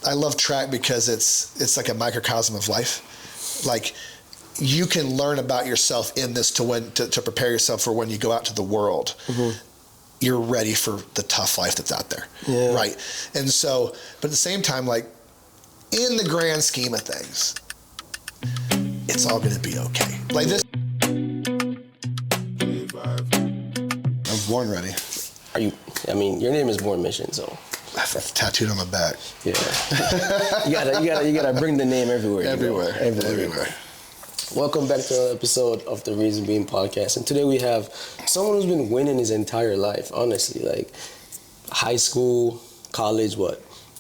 I love track because it's like a microcosm of life. Like, you can learn about yourself in this to prepare yourself for when you go out to the world. Mm-hmm. You're ready for the tough life that's out there, right? And so, but at the same time, like, in the grand scheme of things, it's all going to be okay. Like this. I'm born ready. Are you? I mean, your name is Born Mission, so. That's tattooed on my back. Yeah. you gotta bring the name everywhere. Everywhere. Welcome back to another episode of the Reason Being podcast. And today we have someone who's been winning his entire life, honestly. Like high school, college,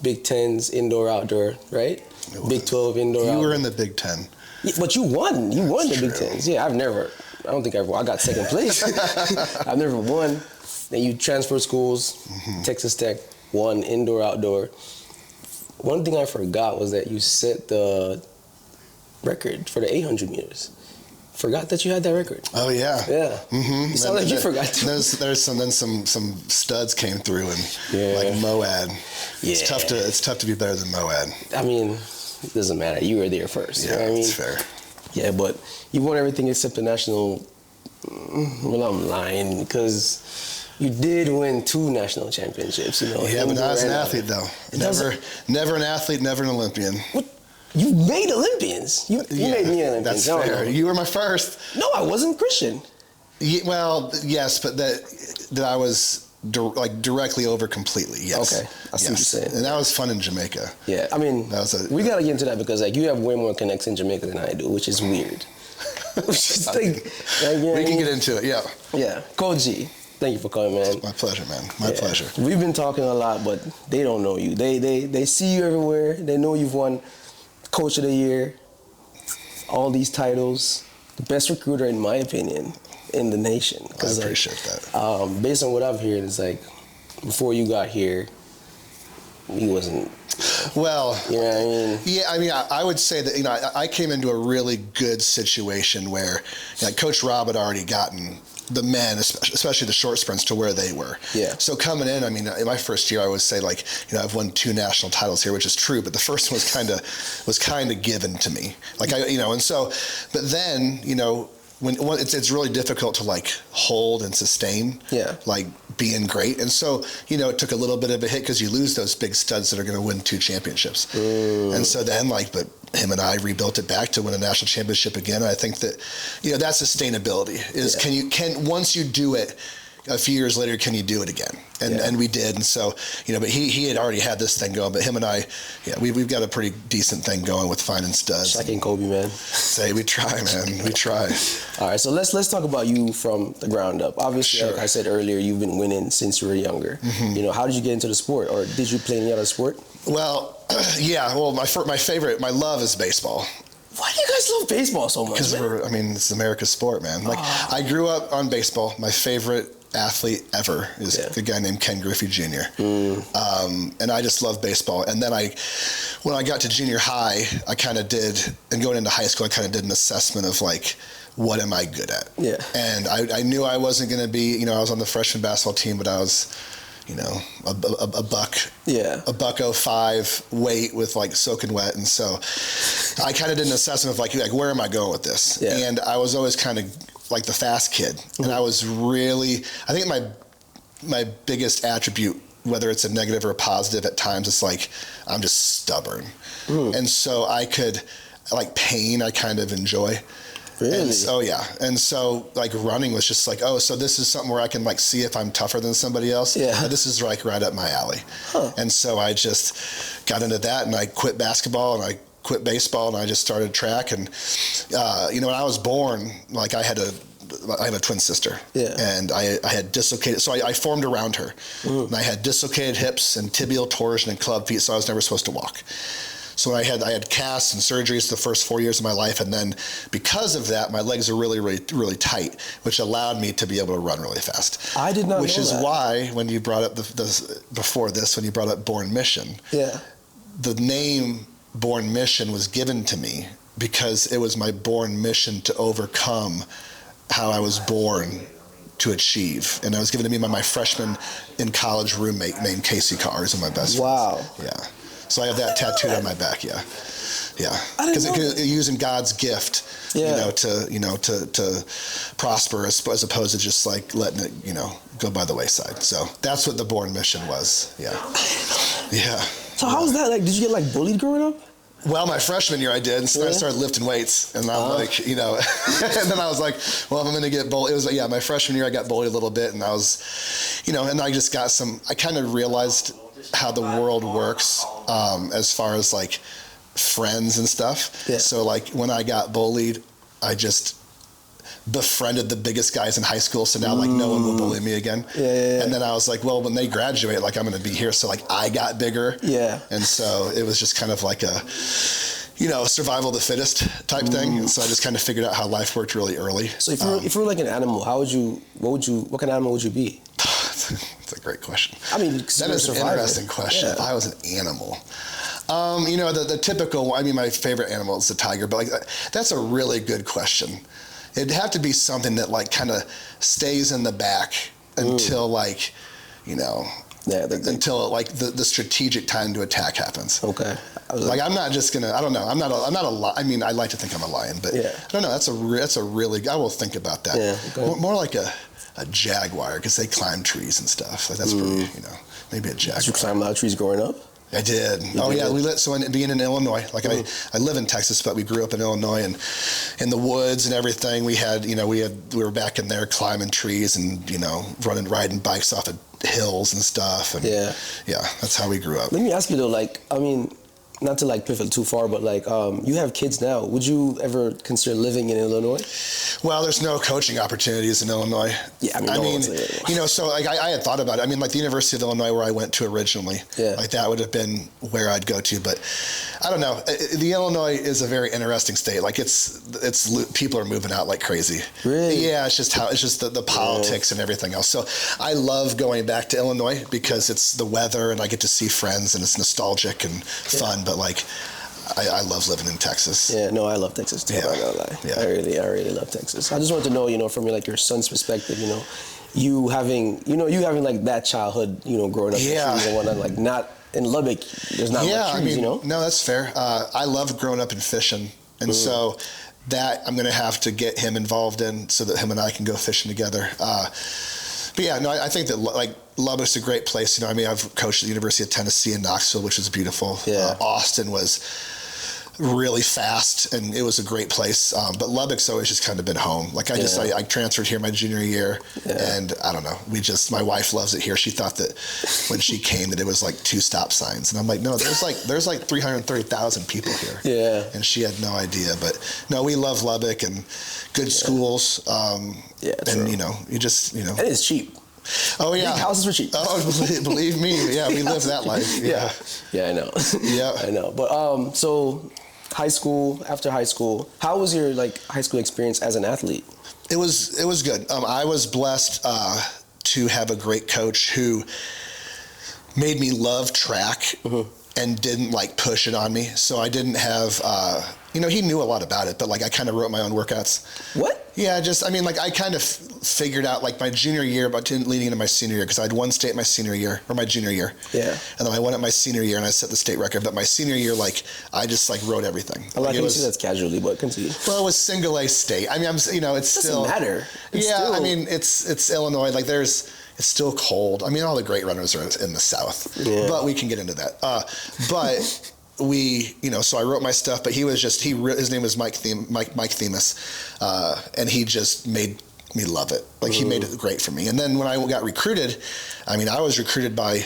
Big Tens, indoor, outdoor, right? Big 12, indoor, outdoor. You were in the Big Ten. Yeah, but you won. You won the Big Tens. Yeah, I don't think I ever won. I got second place. I've never won. Then you transferred schools, Texas Tech, won indoor, outdoor. One thing I forgot was that you set the record for the 800 meters. Forgot that you had that record. Oh yeah. Yeah. Mm-hmm. You sound like you forgot too. There's some studs came through and like Moad. Yeah. It's tough to be better than Moad. I mean, it doesn't matter. You were there first. Yeah, you know what I mean? It's fair. Yeah, but you won everything except the national. Well, I'm lying because you did win 2 national championships. You know. Yeah, but not as an athlete though. Never an athlete, never an Olympian. What? You made Olympians. You made me Olympian. That's fair. You were my first. No, I wasn't Christian. Yeah, well, yes, but that I was directly over completely. Yes. Okay, I see what you're saying. And that was fun in Jamaica. Yeah, I mean, we gotta get into that because like you have way more connects in Jamaica than I do, which is weird. We can get into it. Yeah. Yeah, Coach G. Thank you for coming, man. It's my pleasure, man. My pleasure. We've been talking a lot, but they don't know you. They see you everywhere. They know you've won Coach of the Year, all these titles, the best recruiter in my opinion in the nation. I appreciate that. Based on what I've heard, it's like before you got here, he wasn't. Well, you know what I mean? Yeah, I mean, I would say that I came into a really good situation where Coach Rob had already gotten the men, especially the short sprints, to where they were. Yeah. So coming in, I mean, in my first year, I would say I've won 2 national titles here, which is true, but the first one was kind of given to me. And so, but then, when it's really difficult to hold and sustain, being great. And so, it took a little bit of a hit because you lose those big studs that are going to win 2 championships. And so then but him and I rebuilt it back to win a national championship again. And I think that, that sustainability is, once you do it, a few years later, can you do it again? And we did. And so, but he had already had this thing going, but him and I, we've got a pretty decent thing going with finding studs. Second Kobe, man. We try, man. We try. All right, so let's talk about you from the ground up. Obviously, like I said earlier, you've been winning since you were younger. Mm-hmm. How did you get into the sport, or did you play any other sport? Well, my love is baseball. Why do you guys love baseball so much? Because it's America's sport, man. I grew up on baseball. My favorite athlete ever is a guy named Ken Griffey Jr. And I just love baseball. And then when I got to junior high, I kind of did, and going into high school, I kind of did an assessment of what am I good at? Yeah. And I knew I wasn't going to be, I was on the freshman basketball team, but I was, a buck. Yeah. A buck 05 weight with soaking wet. And so I kind of did an assessment of where am I going with this? Yeah. And I was always kind of the fast kid. Mm-hmm. And I was really, I think my biggest attribute, whether it's a negative or a positive at times, it's I'm just stubborn. Mm. And so I could, pain, I kind of enjoy. Really? And so running was just so this is something where I can see if I'm tougher than somebody else. Yeah. This is right up my alley. Huh. And so I just got into that, and I quit basketball, and I quit baseball, and I just started track. And when I was born, I have a twin sister. Yeah. And I had dislocated, so I formed around her. Mm. And I had dislocated hips and tibial torsion and club feet, so I was never supposed to walk. So I had casts and surgeries the first 4 years of my life, and then because of that, my legs are really, really, really tight, which allowed me to be able to run really fast. I did not know that. Which is why, when you brought up when you brought up Born Mission, the name Born Mission was given to me because it was my born mission to overcome how I was born to achieve. And it was given to me by my freshman in college roommate named Casey Carr, who's my best friend. Wow. Yeah. So I have that tattooed on my back. Yeah. Because using God's gift, to prosper as opposed to just like letting it, go by the wayside. So that's what the Born Mission was. Yeah. Yeah. So how was that? Like, did you get like bullied growing up? Well, my freshman year I did, and so I started lifting weights, and I'm like, and then I was like, well, if I'm going to get bullied, it was like, my freshman year I got bullied a little bit, and I was, and I just got I kind of realized how the world works as far as like friends and stuff. Yeah. So like when I got bullied, I just befriended the biggest guys in high school, so now like no one will bully me again. Yeah. And then I was like, well, when they graduate, like I'm going to be here, so like I got bigger. Yeah. And so it was just kind of like a survival of the fittest type thing. And so I just kind of figured out how life worked really early. So if you were like an animal, what kind of animal would you be? That's a great question. I mean, that is an interesting question. Yeah. If I was an animal, the typical, my favorite animal is the tiger, but like that's a really good question. It'd have to be something that like kind of stays in the back until like, until like the strategic time to attack happens. Okay. Like I'm not just gonna. I don't know. I'm not a lion. I like to think I'm a lion, but I don't know. That's a really. I will think about that. Yeah. Okay. More like a jaguar, because they climb trees and stuff. Like that's pretty. Maybe a jaguar. Did you climb a lot of trees growing up? I did. Being in Illinois, like I live in Texas, but we grew up in Illinois, and in the woods and everything. We were back in there climbing trees and riding bikes off of hills and stuff. And that's how we grew up. Let me ask you though, not to like pivot too far, but like you have kids now. Would you ever consider living in Illinois? Well, there's no coaching opportunities in Illinois. Yeah, so like I had thought about it. Like the University of Illinois where I went to originally, like that would have been where I'd go to. But I don't know. The Illinois is a very interesting state. Like it's people are moving out like crazy. Really? Yeah, it's just the politics and everything else. So I love going back to Illinois because it's the weather and I get to see friends and it's nostalgic and fun. But like, I love living in Texas. Yeah, no, I love Texas too. Yeah. I'm not gonna lie. Yeah. I really love Texas. I just wanted to know, from your son's perspective, you having like that childhood, growing up in trees and whatnot, like not in Lubbock. There's not much trees, No, that's fair. I loved growing up and fishing, and so that I'm gonna have to get him involved in so that him and I can go fishing together. But yeah, no, I think that like Lubbock's a great place. I've coached at the University of Tennessee in Knoxville, which is beautiful. Yeah. Austin was really fast, and it was a great place. But Lubbock's always just kind of been home. Like I transferred here my junior year, and I don't know. My wife loves it here. She thought that when she came that it was like 2 stop signs, and I'm like, no, there's like 330,000 people here. Yeah. And she had no idea, but no, we love Lubbock and good schools. And you just. And it's cheap. Oh yeah, big houses were cheap. Oh, believe me, yeah, we live that life. Yeah, I know. Yeah, I know. But so, after high school, how was your high school experience as an athlete? It was good. I was blessed to have a great coach who made me love track and didn't push it on me. So I didn't have. He knew a lot about it, but I kind of wrote my own workouts. What? Yeah, I kind of figured out my junior year, but leading into my senior year, because I had won state my senior year, or my junior year. Yeah. And then I won at my senior year, and I set the state record. But my senior year, I just wrote everything. I can see that's casually, but continue. Well, it was single A state. It's still. Doesn't matter. It's Illinois. It's still cold. all the great runners are in the South, but we can get into that. But. So I wrote my stuff, but his name was Mike Themis, and he just made me love it. He made it great for me. And then when I got recruited, I was recruited by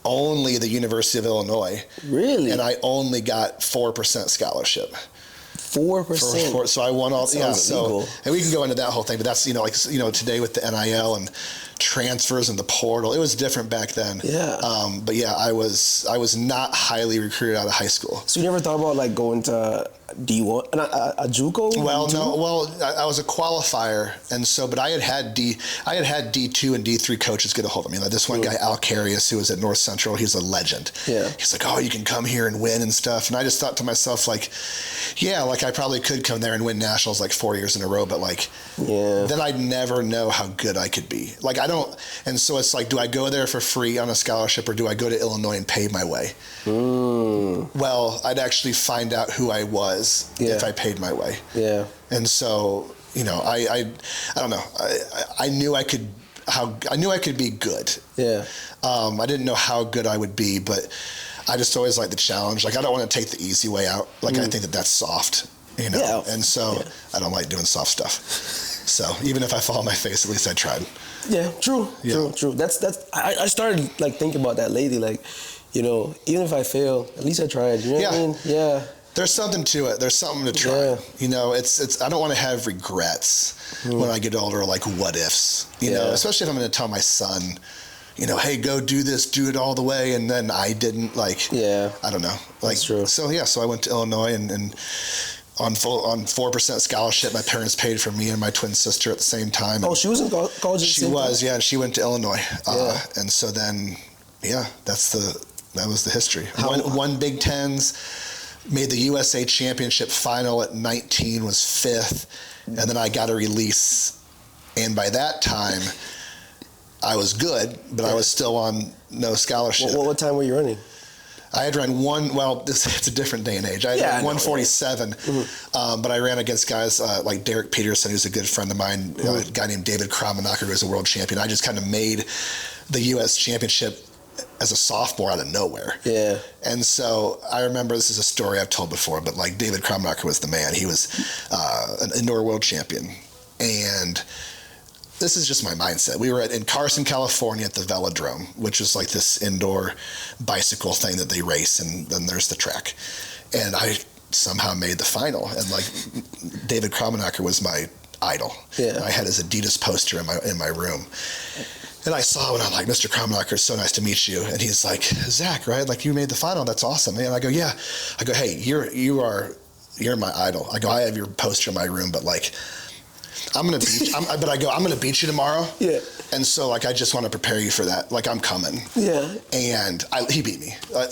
only the University of Illinois. Really? And I only got 4% scholarship. 4%. So I won all. Yeah. So and we can go into that whole thing, but that's today with the NIL and transfers and the portal, it was different back then. Yeah. But yeah, I was not highly recruited out of high school. So you never thought about going to D1, a JUCO? Well, no. Well, I was a qualifier, and so, but I had D2 and D3 coaches get a hold of me. This one guy, Al Carius, who was at North Central, he's a legend. Yeah. He's like, oh, you can come here and win and stuff. And I just thought to myself, I probably could come there and win nationals 4 years in a row, but then I'd never know how good I could be. I don't, and so it's like, do I go there for free on a scholarship or do I go to Illinois and pay my way? Well, I'd actually find out who I was if I paid my way. Yeah. And so, you know, I don't know. I knew I could be good. Yeah. I didn't know how good I would be, but I just always like the challenge. Like, I don't want to take the easy way out. Like, I think that's soft, you know? Yeah. And so I don't like doing soft stuff. So even if I fall on my face, at least I tried. Yeah, true. That's. I started like thinking about that lately. Like, you know, even if I fail, at least I tried. You know what I mean? Yeah. There's something to it. There's something to try. Yeah. You know, it's. I don't want to have regrets when I get older, like what ifs. You know, especially if I'm going to tell my son, you know, hey, go do this, do it all the way, and then I didn't. Like, I don't know. Like, that's true. So so I went to Illinois and on 4% scholarship. My parents paid for me and my twin sister at the same time. Oh, she was in college. She was, and she went to Illinois. And so then, that was the history. Won Big Tens, made the USA Championship final at 19, was 5th, and then I got a release, and by that time, I was good, but I was still on no scholarship. What time were you running? I had run it's a different day and age. I had run 147, but I ran against guys like Derek Peterson, who's a good friend of mine, a guy named David Kramenacher, who was a world champion. I just kind of made the U.S. championship as a sophomore out of nowhere. Yeah. And so I remember, this is a story I've told before, but like David Kramenacher was the man. He was an indoor world champion. And this is just my mindset. We were in Carson, California at the Velodrome, which is like this indoor bicycle thing that they race, and then there's the track. And I somehow made the final, and like David Kramenacher was my idol. Yeah. I had his Adidas poster in my room. And I saw it, and I'm like, Mr. Kramenacher, so nice to meet you. And he's like, Zach, right? Like, you made the final. That's awesome. And I go, yeah. I go, hey, you're my idol. I go, I have your poster in my room, but like, I'm gonna beat you tomorrow. Yeah. And so like, I just want to prepare you for that. Like, I'm coming. Yeah. And he beat me. I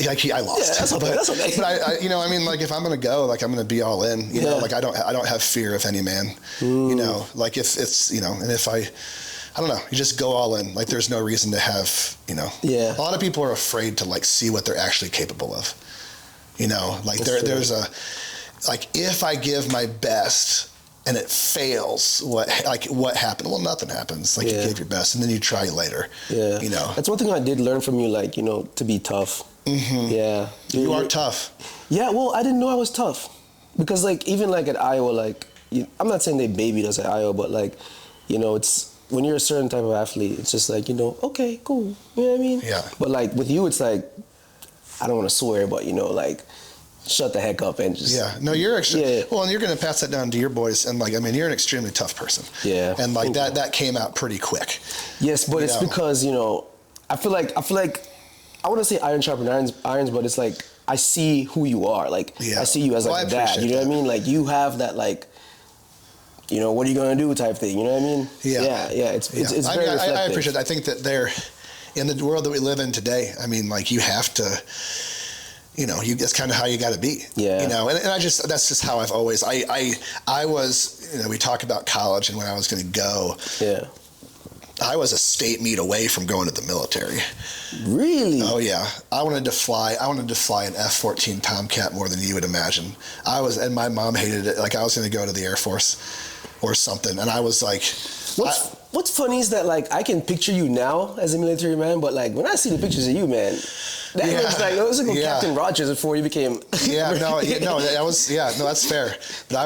lost. Yeah, that's okay. That's okay. But I you know, I mean, like, if I'm gonna go, like, I'm gonna be all in. You know, like, I don't have fear of any man. You know, like, if it's, you know, and if I don't know, you just go all in. Like, there's no reason to have, you know. Yeah. A lot of people are afraid to like see what they're actually capable of. You know, like there's if I give my best and it fails, what happened? Well, nothing happens. Like, you gave your best, and then you try later. Yeah. You know. That's one thing I did learn from you, like, you know, to be tough. Mm-hmm. Yeah. You are tough. Yeah, well, I didn't know I was tough. Because, like, even, like, at Iowa, like, I'm not saying they babied us at Iowa, but, like, you know, it's, when you're a certain type of athlete, it's just like, you know, okay, cool. You know what I mean? Yeah. But, like, with you, it's like, I don't want to swear, but, you know, like, shut the heck up and just... Yeah. No, you're well, and you're going to pass that down to your boys, and, like, I mean, you're an extremely tough person. Yeah. And, like, that came out pretty quick. Yes, but it's because, you know, I feel like, I want to say iron sharpens irons, but it's like, I see who you are. Like, I see you as, like, that. You know what I mean? Like, you have that, like, you know, what are you going to do type thing. You know what I mean? Yeah. Yeah. It's very reflective. I appreciate it. I think that in the world that we live in today, I mean, like, you have to... You know, that's kind of how you got to be. Yeah. You know, and that's just how I've always, I was, you know, we talk about college and when I was going to go. Yeah. I was a state meet away from going to the military. Really? Oh yeah. I wanted to fly an F-14 Tomcat more than you would imagine. And my mom hated it. Like, I was going to go to the Air Force or something. And I was like, what's funny is that, like, I can picture you now as a military man, but like, when I see the pictures of you, man, that was like Captain Rogers before you became. That's fair. But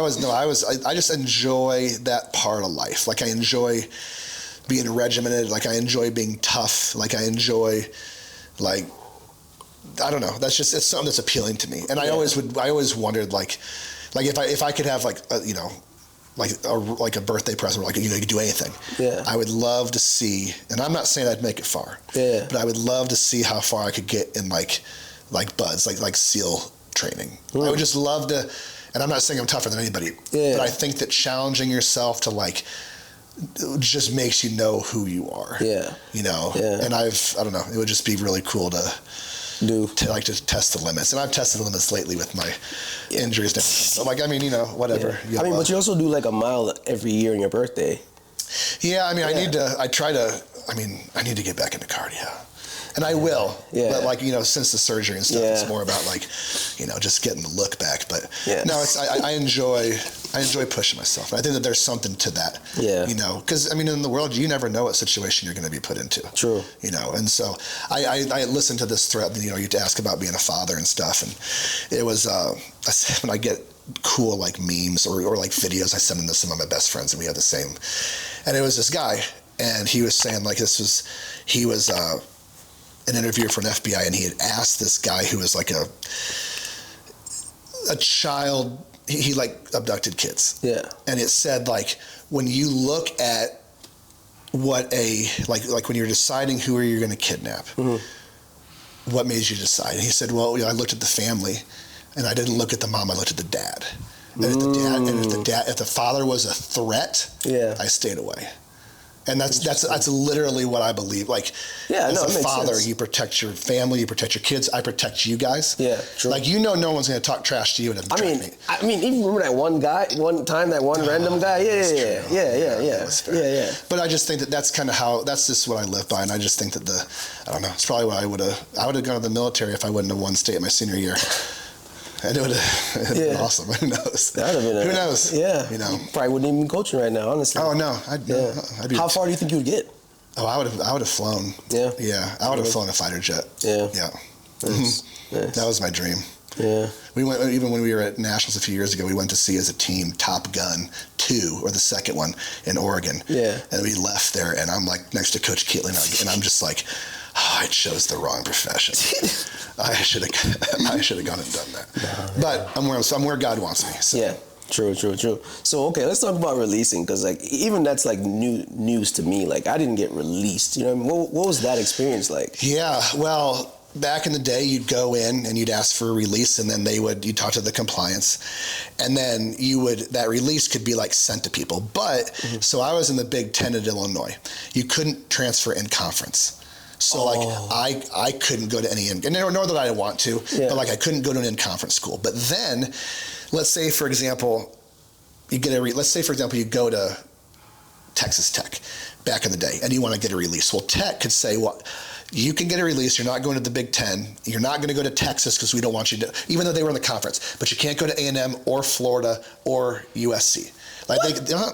I just enjoy that part of life. Like, I enjoy being regimented. Like, I enjoy being tough. Like, I enjoy, like, I don't know. It's something that's appealing to me. And I always wondered, like if I could have, like, you know, like a birthday present, where, like, you know, you could do anything. Yeah. I would love to see, and I'm not saying I'd make it far. Yeah. But I would love to see how far I could get in like BUD/S, like SEAL training. I would just love to, and I'm not saying I'm tougher than anybody. Yeah. But I think that challenging yourself to, like, just makes you know who you are. Yeah. You know. Yeah. And I don't know. It would just be really cool to test the limits. And I've tested the limits lately with my injuries. So, like, I mean, you know, whatever. Yeah. But you also do like a mile every year on your birthday. Yeah, I mean, I try to, I need to get back into cardio. And I will, but like, since the surgery and stuff, it's more about like, just getting the look back. But no, I enjoy pushing myself. And I think that there's something to that, because in the world, you never know what situation you're going to be put into. True. And so I listened to this thread, you'd ask about being a father and stuff. And it was, when I get cool like memes or like videos, I send them to some of my best friends and we have the same. And it was this guy and he was saying like, he was an interviewer for an FBI, and he had asked this guy who was like a child, he like abducted kids. Yeah. And it said like, when you look at what like when you're deciding who are you going to kidnap, what made you decide? And he said, well, I looked at the family and I didn't look at the mom, I looked at the dad. And if the father was a threat, I stayed away. And that's literally what I believe. Like, as a father, you protect your family, you protect your kids. I protect you guys. Yeah, true. Like, no one's going to talk trash to you. And even remember that one guy, random guy? Yeah. But I just think that's kind of that's just what I live by. And I just think that I don't know, it's probably what I would have gone to the military if I wouldn't have won state my senior year. And it would have been awesome. Who knows? Who knows? Yeah. You probably wouldn't even be coaching right now, honestly. Oh no. I'd be. How far do you think you would get? Oh, I would have flown. Yeah. Yeah. I would have flown a fighter jet. Yeah. Yeah. Nice. That was my dream. Yeah. We went, even when we were at Nationals a few years ago, we went to see as a team Top Gun 2, or the second one, in Oregon. Yeah. And we left there, and I'm like next to Coach Keatley, and I'm just like, I chose the wrong profession. I should have gone and done that. But I'm where God wants me. So. Yeah. True. So, okay, let's talk about releasing, because like even that's like news to me. Like, I didn't get released. You know what I mean? What was that experience like? Yeah, well, back in the day, you'd go in and you'd ask for a release, and then you'd talk to the compliance, and then that release could be like sent to people. But so I was in the Big Ten at Illinois. You couldn't transfer in conference. So I couldn't go to any, and nor that I want to, but like I couldn't go to an in-conference school. But then, let's say for example, you go to Texas Tech back in the day, and you want to get a release. Well, Tech could say, well, you can get a release. You're not going to the Big Ten. You're not going to go to Texas because we don't want you to, even though they were in the conference. But you can't go to A&M or Florida or USC. Like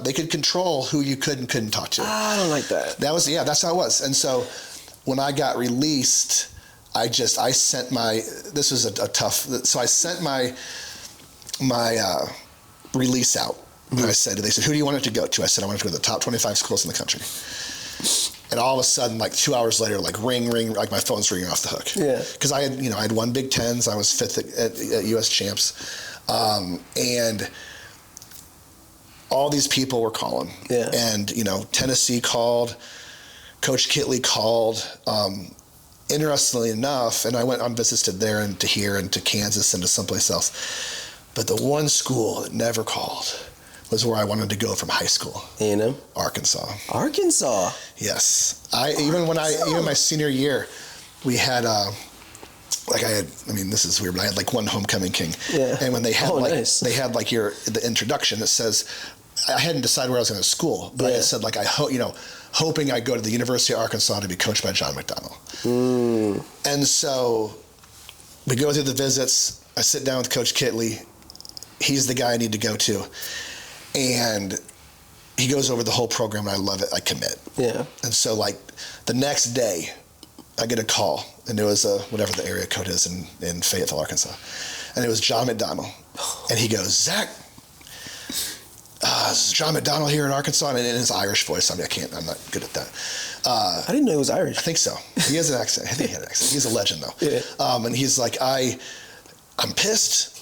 they could control who you could and couldn't talk to. I don't like that. That's how it was. And so when I got released, I sent my release out. And they said, who do you want it to go to? I said, I want it to go to the top 25 schools in the country. And all of a sudden, like 2 hours later, like ring, like my phone's ringing off the hook. Yeah. Because I had won Big Tens. I was fifth at U.S. champs. And all these people were calling. Yeah. And, Tennessee called. Coach Kitley called. Interestingly enough, and I went on visits to there and to here and to Kansas and to someplace else. But the one school that never called was where I wanted to go from high school. A&M? Arkansas. Arkansas? Yes. Even my senior year, we had this is weird, but I had like one homecoming king. Yeah. And when they had they had like the introduction that says, I hadn't decided where I was going to school, but I said like hoping I'd go to the University of Arkansas to be coached by John McDonnell. And so we go through the visits. I sit down with Coach Kitley. He's the guy I need to go to. And he goes over the whole program, and I love it. I commit. Yeah. And so, like, the next day, I get a call, and it was whatever the area code is in Fayetteville, Arkansas. And it was John McDonnell. And he goes, Zach, is John McDonnell here in Arkansas? And in his Irish voice, I'm not good at that. I didn't know he was Irish. I think so. He has an accent. I think he had an accent. He's a legend, though. Yeah. And he's like, I'm pissed.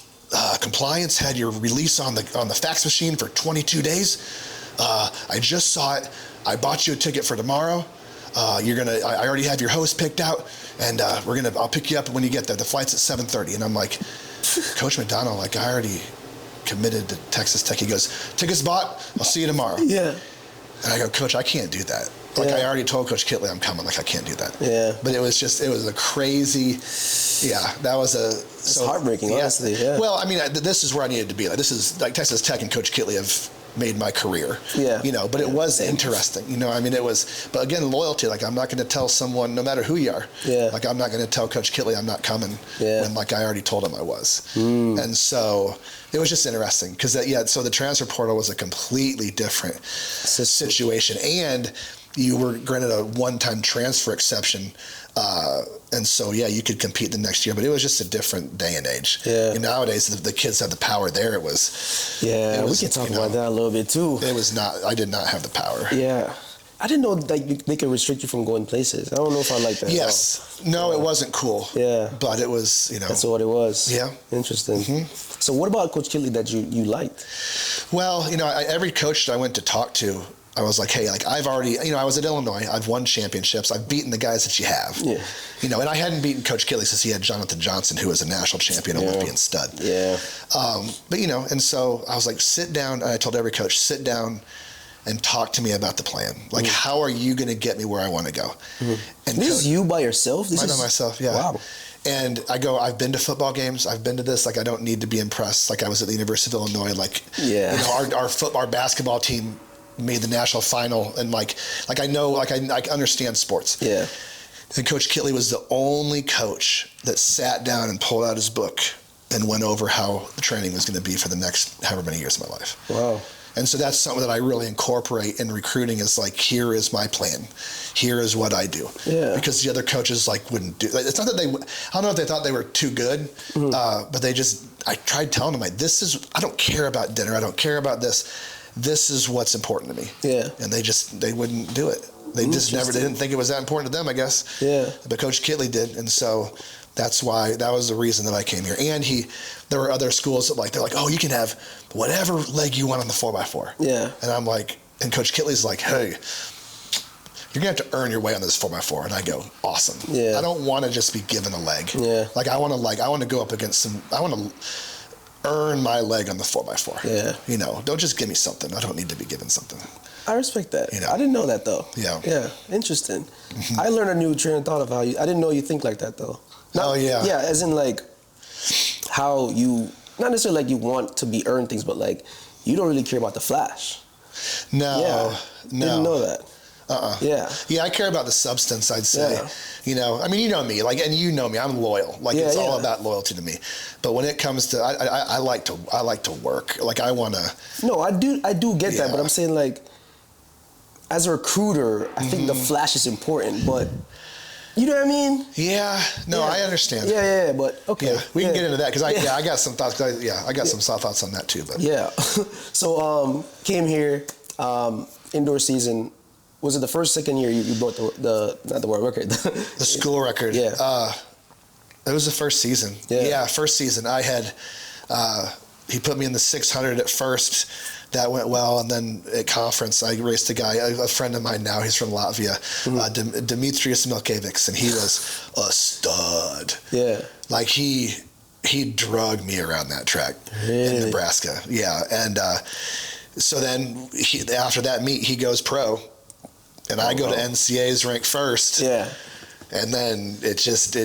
Compliance had your release on the fax machine for 22 days. I just saw it. I bought you a ticket for tomorrow. I already have your host picked out, and I'll pick you up when you get there. The flight's at 7:30. And I'm like, Coach McDonnell, like, I already committed to Texas Tech. He goes, tickets bought. I'll see you tomorrow. Yeah. And I go, Coach, I can't do that. Like, I already told Coach Kitley I'm coming. Like, I can't do that. Yeah. But it was a crazy, that was it's heartbreaking, honestly. Yeah. Well, I mean, this is where I needed to be. Like, this is, like, Texas Tech and Coach Kitley have made my career. Yeah. But it was interesting. But again, loyalty. Like, I'm not going to tell someone, no matter who you are. Yeah. Like, I'm not going to tell Coach Kitley I'm not coming when, like, I already told him I was. And so it was just interesting because so the transfer portal was a completely different situation, and you were granted a one-time transfer exception. And so, you could compete the next year, but it was just a different day and age. Yeah. Nowadays, the kids have the power there. It was. Yeah, we can talk about that a little bit too. It was not. I did not have the power. Yeah. I didn't know they could restrict you from going places. I don't know if I like that. Yes. No, it wasn't cool. Yeah. But it was, That's what it was. Yeah. Interesting. Mm-hmm. So what about Coach Kitley that you liked? Well, every coach that I went to talk to, I was like, hey, like, I've already, I was at Illinois. I've won championships. I've beaten the guys that you have. Yeah. And I hadn't beaten Coach Kitley since he had Jonathan Johnson, who was a national champion, Olympian stud. Yeah. But, and so I was like, sit down. And I told every coach, sit down and talk to me about the plan. Like, how are you going to get me where I want to go? And this is you by yourself? By myself, yeah. Wow. And I go, I've been to football games. I've been to this. Like, I don't need to be impressed. Like, I was at the University of Illinois. Like, our basketball team made the national final, and like I know, like I understand sports. Yeah. And Coach Kitley was the only coach that sat down and pulled out his book and went over how the training was going to be for the next however many years of my life. Wow. And so that's something that I really incorporate in recruiting is like, here is my plan. Here is what I do. Yeah. Because the other coaches wouldn't do. It's not that I don't know if they thought they were too good, but I tried telling them, I don't care about dinner. I don't care about this. This is what's important to me. Yeah. And they wouldn't do it. They didn't think it was that important to them, I guess. Yeah. But Coach Kitley did. And so that was the reason that I came here. And there were other schools that they're like, oh, you can have whatever leg you want on the 4x4. Yeah. And I'm like, and Coach Kitley's like, hey, you're going to have to earn your way on this 4x4. And I go, awesome. Yeah. I don't want to just be given a leg. Yeah. I want to go up against I want to earn my leg on the 4x4. Yeah. Don't just give me something. I don't need to be given something. I respect that. I didn't know that though. Yeah. Yeah. Interesting. I learned a new train of thought of how I didn't know you think like that though. Yeah, as in how you, not necessarily you want to be earned things, but you don't really care about the flash. No. Yeah. Didn't know that. Yeah. Yeah, I care about the substance, I'd say. Yeah. I mean, you know me, and you know me, I'm loyal. It's all about loyalty to me. But when it comes to, I like to work. I want to. No, I do get that, but I'm saying as a recruiter, I think the flash is important, but you know what I mean? Yeah. No, I understand. Yeah, but okay. Yeah, we can get into that because I got some thoughts. I got some thoughts on that too. But yeah. So came here, indoor season. Was it the second year you broke not the world record? The school record. Yeah. It was the first season. Yeah, first season. I had, he put me in the 600 at first. That went well. And then at conference, I raced a guy, a friend of mine now, he's from Latvia, Dimitrios Milkevics, and he was a stud. Yeah. He drug me around that track in Nebraska. Yeah. And so then after that meet, he goes pro. And I go to NCAA's ranked first. Yeah. And then it just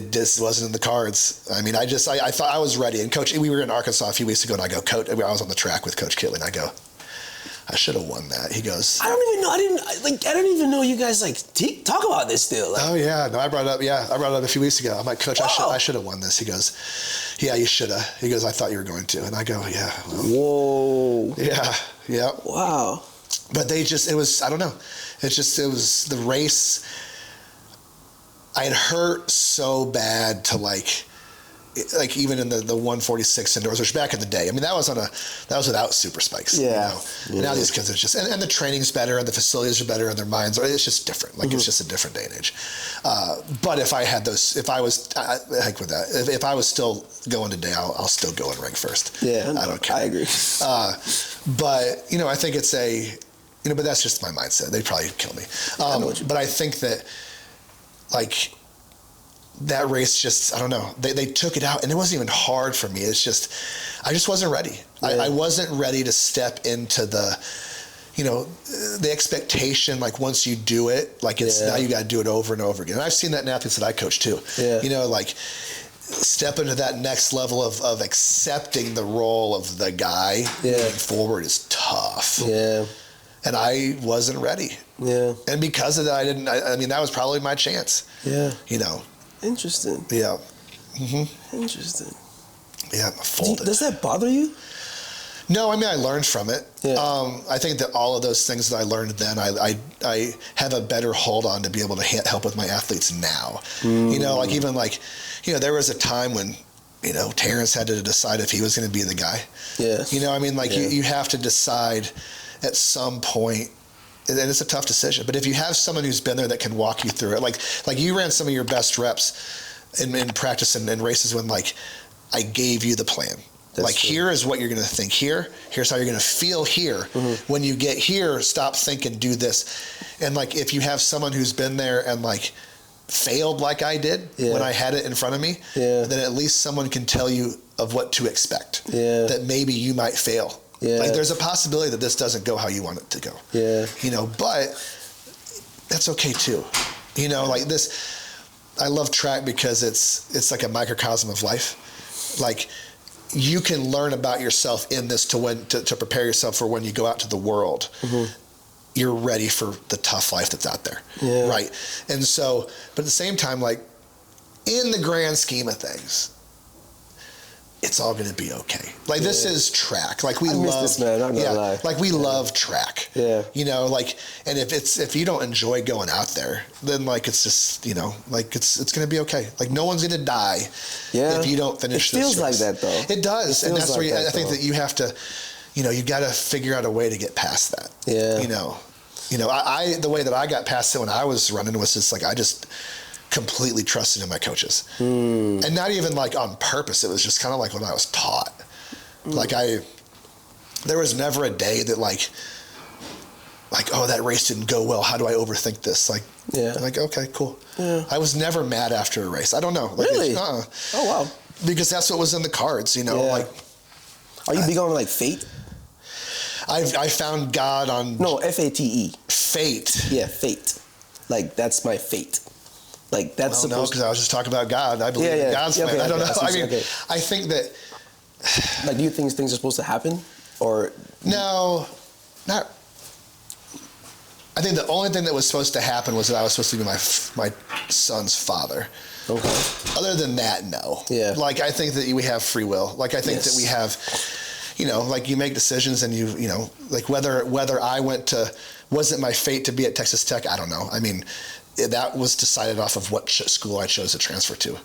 wasn't in the cards. I mean, I thought I was ready. And Coach, we were in Arkansas a few weeks ago, and I go, Coach, I was on the track with Coach Kitley, and I go, I should have won that. He goes, I don't even know. I didn't even know you guys talk about this still. Oh yeah, no, I brought it up a few weeks ago. I'm like, Coach, I should have won this. He goes, yeah, you should have. He goes, I thought you were going to, and I go, yeah. Well, whoa. Yeah. Wow. But it was, I don't know. It was the race. I had hurt so bad to even in the 146 indoors, which back in the day, I mean, that was without super spikes. Yeah. Now these kids are just, and the training's better and the facilities are better and their minds it's just different. It's just a different day and age. But if I had those, if I was, heck with that, if I was still going today, I'll still go and rank first. Yeah. I don't care. I agree. But, I think it's but that's just my mindset. They'd probably kill me. But I think that, that race just, I don't know, they took it out, and it wasn't even hard for me. It's just, I just wasn't ready. Yeah. I wasn't ready to step into the expectation, once you do it, it's now you got to do it over and over again. And I've seen that in athletes that I coach too. Yeah. step into that next level of accepting the role of the guy moving forward is tough. Yeah. And I wasn't ready. Yeah. And because of that, I mean, that was probably my chance. Yeah. You know. Interesting. Yeah. Interesting. Yeah, folded. Does that bother you? No, I mean, I learned from it. Yeah. I think that all of those things that I learned then, I have a better hold on to be able to help with my athletes now. You know, like even like, you know, there was a time when, you know, Terrence had to decide if he was going to be the guy. Yeah. You know, I mean, like you have to decide at some point, and it's a tough decision. But if you have someone who's been there that can walk you through it, like you ran some of your best reps in practice and races when like I gave you the plan. That's like, true. Here is what you're going to think here. Here's how you're going to feel here. When you get here, stop thinking, do this. And like, if you have someone who's been there and like failed like I did when I had it in front of me, then at least someone can tell you of what to expect. That maybe you might fail. Like there's a possibility that this doesn't go how you want it to go. You know, but that's okay too. You know, like this, I love track because it's like a microcosm of life. Like, you can learn about yourself in this to prepare yourself for when you go out to the world. You're ready for the tough life that's out there, right? And so, but at the same time, like in the grand scheme of things, it's all going to be okay. Like this is track. Like we love this, man. I'm not gonna lie. Like we love track. You know, like, and if you don't enjoy going out there, then like it's just, you know, like it's going to be okay. Like no one's going to die if you don't finish this. It feels like that though. It does, and that's where I think that you have to, you know, you got to figure out a way to get past that. You know, I the way that I got past it when I was running was just like I just completely trusted in my coaches, and not even like on purpose. It was just kind of like what I was taught. Like there was never a day that like, oh, that race didn't go well. How do I overthink this? Like, like, okay, cool. I was never mad after a race. I don't know. Like, really? Oh, wow. Because that's what was in the cards, you know, like. Are you big on like fate? I found God on. No, F-A-T-E. Fate. Yeah, fate. Like that's my fate. Like that's supposed. No, because I was just talking about God. I believe in God's plan. I don't know. I mean, I think that. Like, do you think things are supposed to happen, or no, not. I think the only thing that was supposed to happen was that I was supposed to be my son's father. Okay. Other than that, no. Like I think that we have free will. Like I think that we have, you know, like you make decisions and you know, like whether I wasn't my fate to be at Texas Tech. I don't know. I mean, that was decided off of what school I chose to transfer to.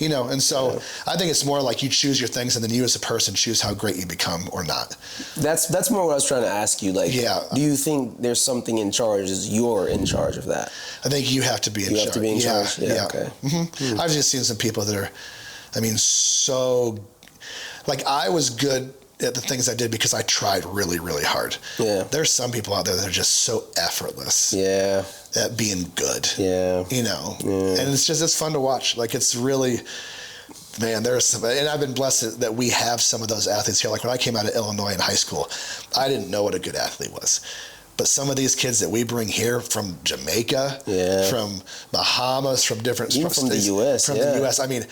You know, and so I think it's more like you choose your things and then you as a person choose how great you become or not. That's more what I was trying to ask you. Like, do you think there's something in charge? Is you're in charge of that? I think you have to be in charge. You have to be in charge? Yeah. Okay. I've just seen some people that are, I mean, so, like I was good at the things I did because I tried really, really hard. There's some people out there that are just so effortless. At being good. You know. And it's fun to watch. Like it's really, man, there's some, and I've been blessed that we have some of those athletes here. Like when I came out of Illinois in high school, I didn't know what a good athlete was. But some of these kids that we bring here from Jamaica, from Bahamas, from different even from the U.S. From the U.S. I mean,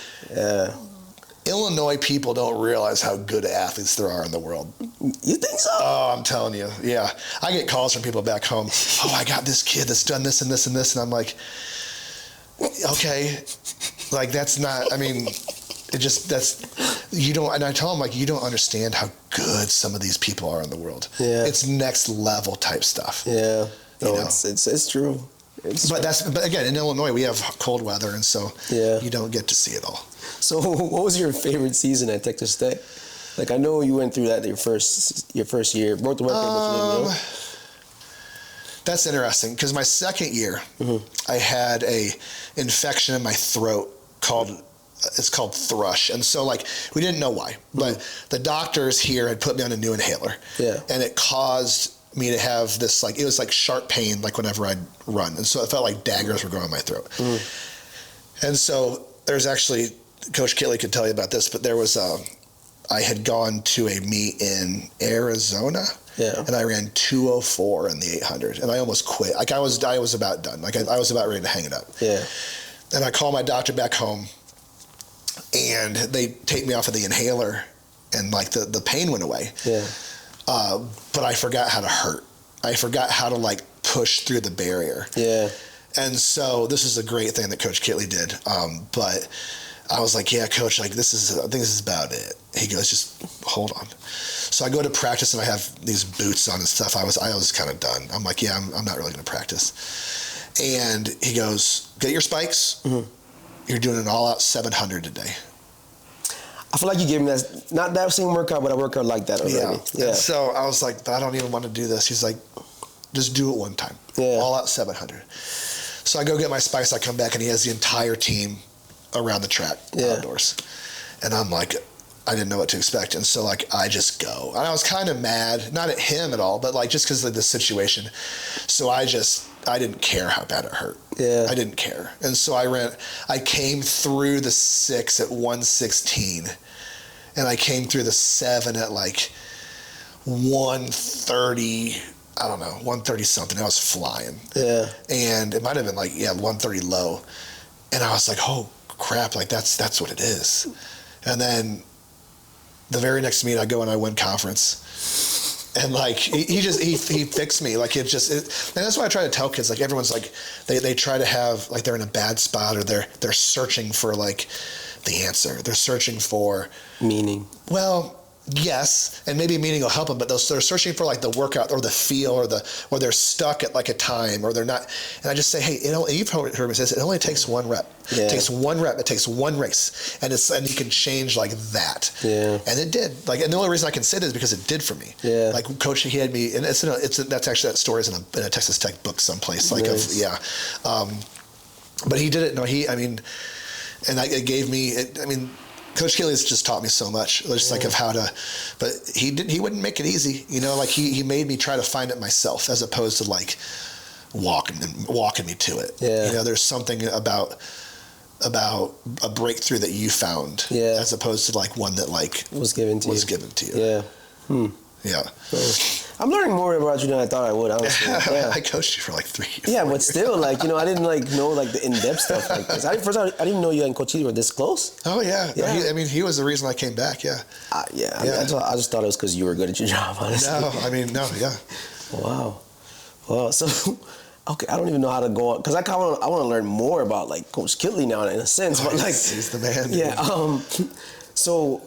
Illinois people don't realize how good athletes there are in the world. You think so? Oh, I'm telling you. Yeah. I get calls from people back home. Oh, I got this kid that's done this and this and this. And I'm like, okay. Like, that's not, I mean, you don't, and I tell them, like, you don't understand how good some of these people are in the world. It's next level type stuff. No, it's true. But again, in Illinois, we have cold weather, and so you don't get to see it all. So, what was your favorite season at Texas Tech? Like, I know you went through that your first year, broke the record, but you didn't know. That's interesting because my second year, I had a infection in my throat called thrush, and so like we didn't know why, but the doctors here had put me on a new inhaler, and it caused me to have this it was like sharp pain like whenever I'd run, and so it felt like daggers were going in my throat. And so there's actually, Coach Kitley could tell you about this, but there was I had gone to a meet in Arizona, and I ran 2:04 in the 800, and I almost quit. Like I was about done. Like I was about ready to hang it up. And I called my doctor back home, and they take me off of the inhaler, and like the pain went away. Yeah. But I forgot how to hurt. I forgot how to like push through the barrier. Yeah. And so this is a great thing that Coach Kitley did. But I was like, yeah, Coach, like I think this is about it. He goes, just hold on. So I go to practice and I have these boots on and stuff. I was kind of done. I'm like, yeah, I'm not really going to practice. And he goes, get your spikes. Mm-hmm. You're doing an all-out 700 today. I feel like you gave me not that same workout, but a workout like that already. Yeah. And so I was like, I don't even want to do this. He's like, just do it one time. Yeah. All-out 700. So I go get my spikes. I come back and he has the entire team around the track outdoors. And I'm like, I didn't know what to expect. And so like, I just go. And I was kind of mad, not at him at all, but like just because of the situation. So I didn't care how bad it hurt. Yeah. I didn't care. And so I came through the 6 at 116 and I came through the 7 at like 130, I don't know, 130 something. I was flying. Yeah. And it might have been like, 130 low. And I was like, oh crap, like that's what it is. And then the very next meet I go and I win conference. And like he fixed me. Like and that's why I try to tell kids, like everyone's like they try to have like they're in a bad spot or they're searching for like the answer. They're searching for meaning. Well, yes, and maybe meaning will help them, but they're searching for like the workout or the feel or they're stuck at like a time or they're not. And I just say, hey, you've heard me say this, it only takes one rep. Yeah. It takes one rep. It takes one race, and you can change like that. Yeah. And it did. Like, and the only reason I can say it is because it did for me. Yeah. Like Coach, he had me, and that's actually that story is in a Texas Tech book someplace. Like, nice. But he did it. No, and it gave me. Coach Kitley's just taught me so much, just like of how to, but he wouldn't make it easy, like he made me try to find it myself as opposed to like walking me to it. Yeah. There's something about a breakthrough that you found, as opposed to like one that like was given to you. Yeah. Yeah. I'm learning more about you than I thought I would, honestly. Yeah. I coached you for like 3 years. Yeah, but still, like, I didn't like know like the in-depth stuff like this. I didn't know you and Coach Kitley were this close. Oh yeah. He was the reason I came back. Yeah. I just thought it was because you were good at your job, honestly. No. Yeah. Wow. So, okay, I don't even know how to go on because I want to learn more about like Coach Kitley now in a sense. But like, he's the man. Yeah. So,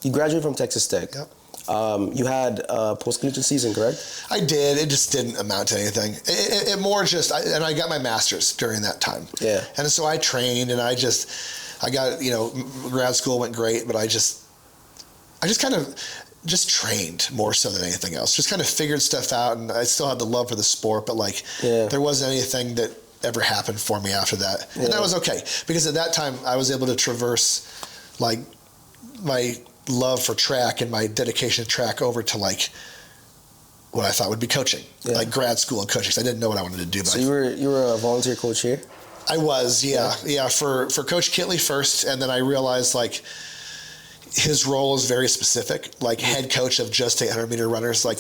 you graduated from Texas Tech. Yep. You had a post-collegiate season, correct? I did. It just didn't amount to anything. It more just, and I got my master's during that time. Yeah. And so I trained, and I got, grad school went great, but I just kind of just trained more so than anything else. Just kind of figured stuff out, and I still had the love for the sport, but like there wasn't anything that ever happened for me after that. And that was okay, because at that time I was able to traverse like my love for track and my dedication to track over to like what I thought would be coaching, like grad school and coaching. So I didn't know what I wanted to do. But so you were a volunteer coach here? I was, yeah, for Coach Kitley first, and then I realized like his role is very specific, like head coach of just 800 meter runners. Like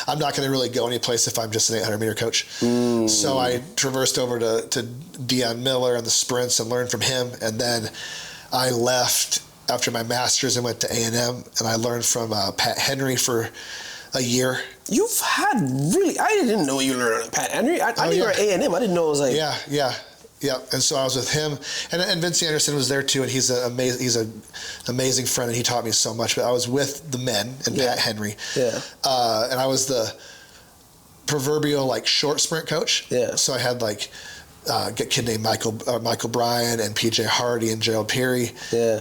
I'm not going to really go any place if I'm just an 800 meter coach. So I traversed over to Deion Miller and the sprints and learned from him, and then I left after my master's and went to A&M, and I learned from Pat Henry for a year. You've had I didn't know you learned from Pat Henry. I knew you were at A&M. I didn't know it was like... Yeah. And so I was with him, and Vince Anderson was there too, and he's an amazing friend, and he taught me so much. But I was with the men and Pat Henry. Yeah. And I was the proverbial like short sprint coach. Yeah. So I had like a kid named Michael Bryan and PJ Hardy and Gerald Peary. Yeah.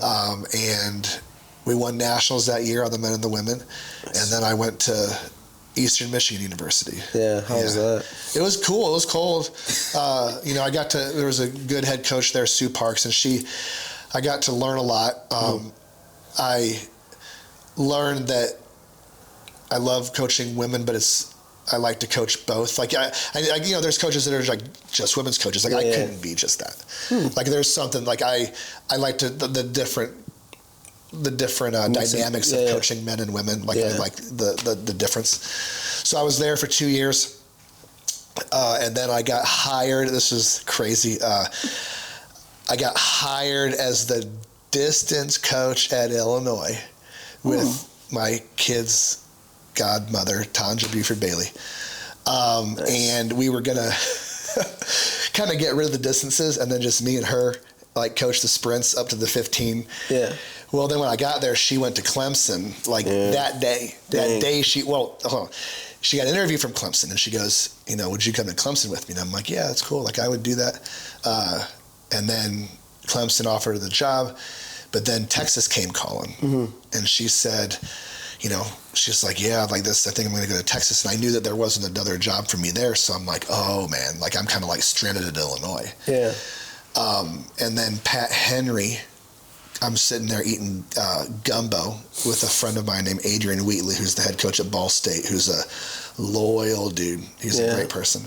And we won nationals that year on the men and the women. Nice. And then I went to Eastern Michigan University. Yeah. How was that? It was cool. It was cold. There was a good head coach there, Sue Parks, and I got to learn a lot. I learned that I love coaching women, but I like to coach both. Like I there's coaches that are like just women's coaches. Like I couldn't be just that. Like there's something like I like to the different dynamics of coaching men and women. Like I like the difference. So I was there for 2 years, and then I got hired. This is crazy. I got hired as the distance coach at Illinois with my kid's godmother, Tanja Buford Bailey. Nice. And we were going to kind of get rid of the distances and then just me and her like coach the sprints up to the 15. Yeah. Well, then when I got there, she went to Clemson that day. Dang. That day she got an interview from Clemson and she goes, would you come to Clemson with me? And I'm like, yeah, that's cool. Like I would do that. And then Clemson offered her the job, but then Texas came calling and she said, she's like, yeah, like this, I think I'm going to go to Texas. And I knew that there wasn't another job for me there. So I'm like, oh man, like I'm kind of like stranded at Illinois. Yeah. And then Pat Henry, I'm sitting there eating gumbo with a friend of mine named Adrian Wheatley, who's the head coach at Ball State, who's a loyal dude. He's a great person.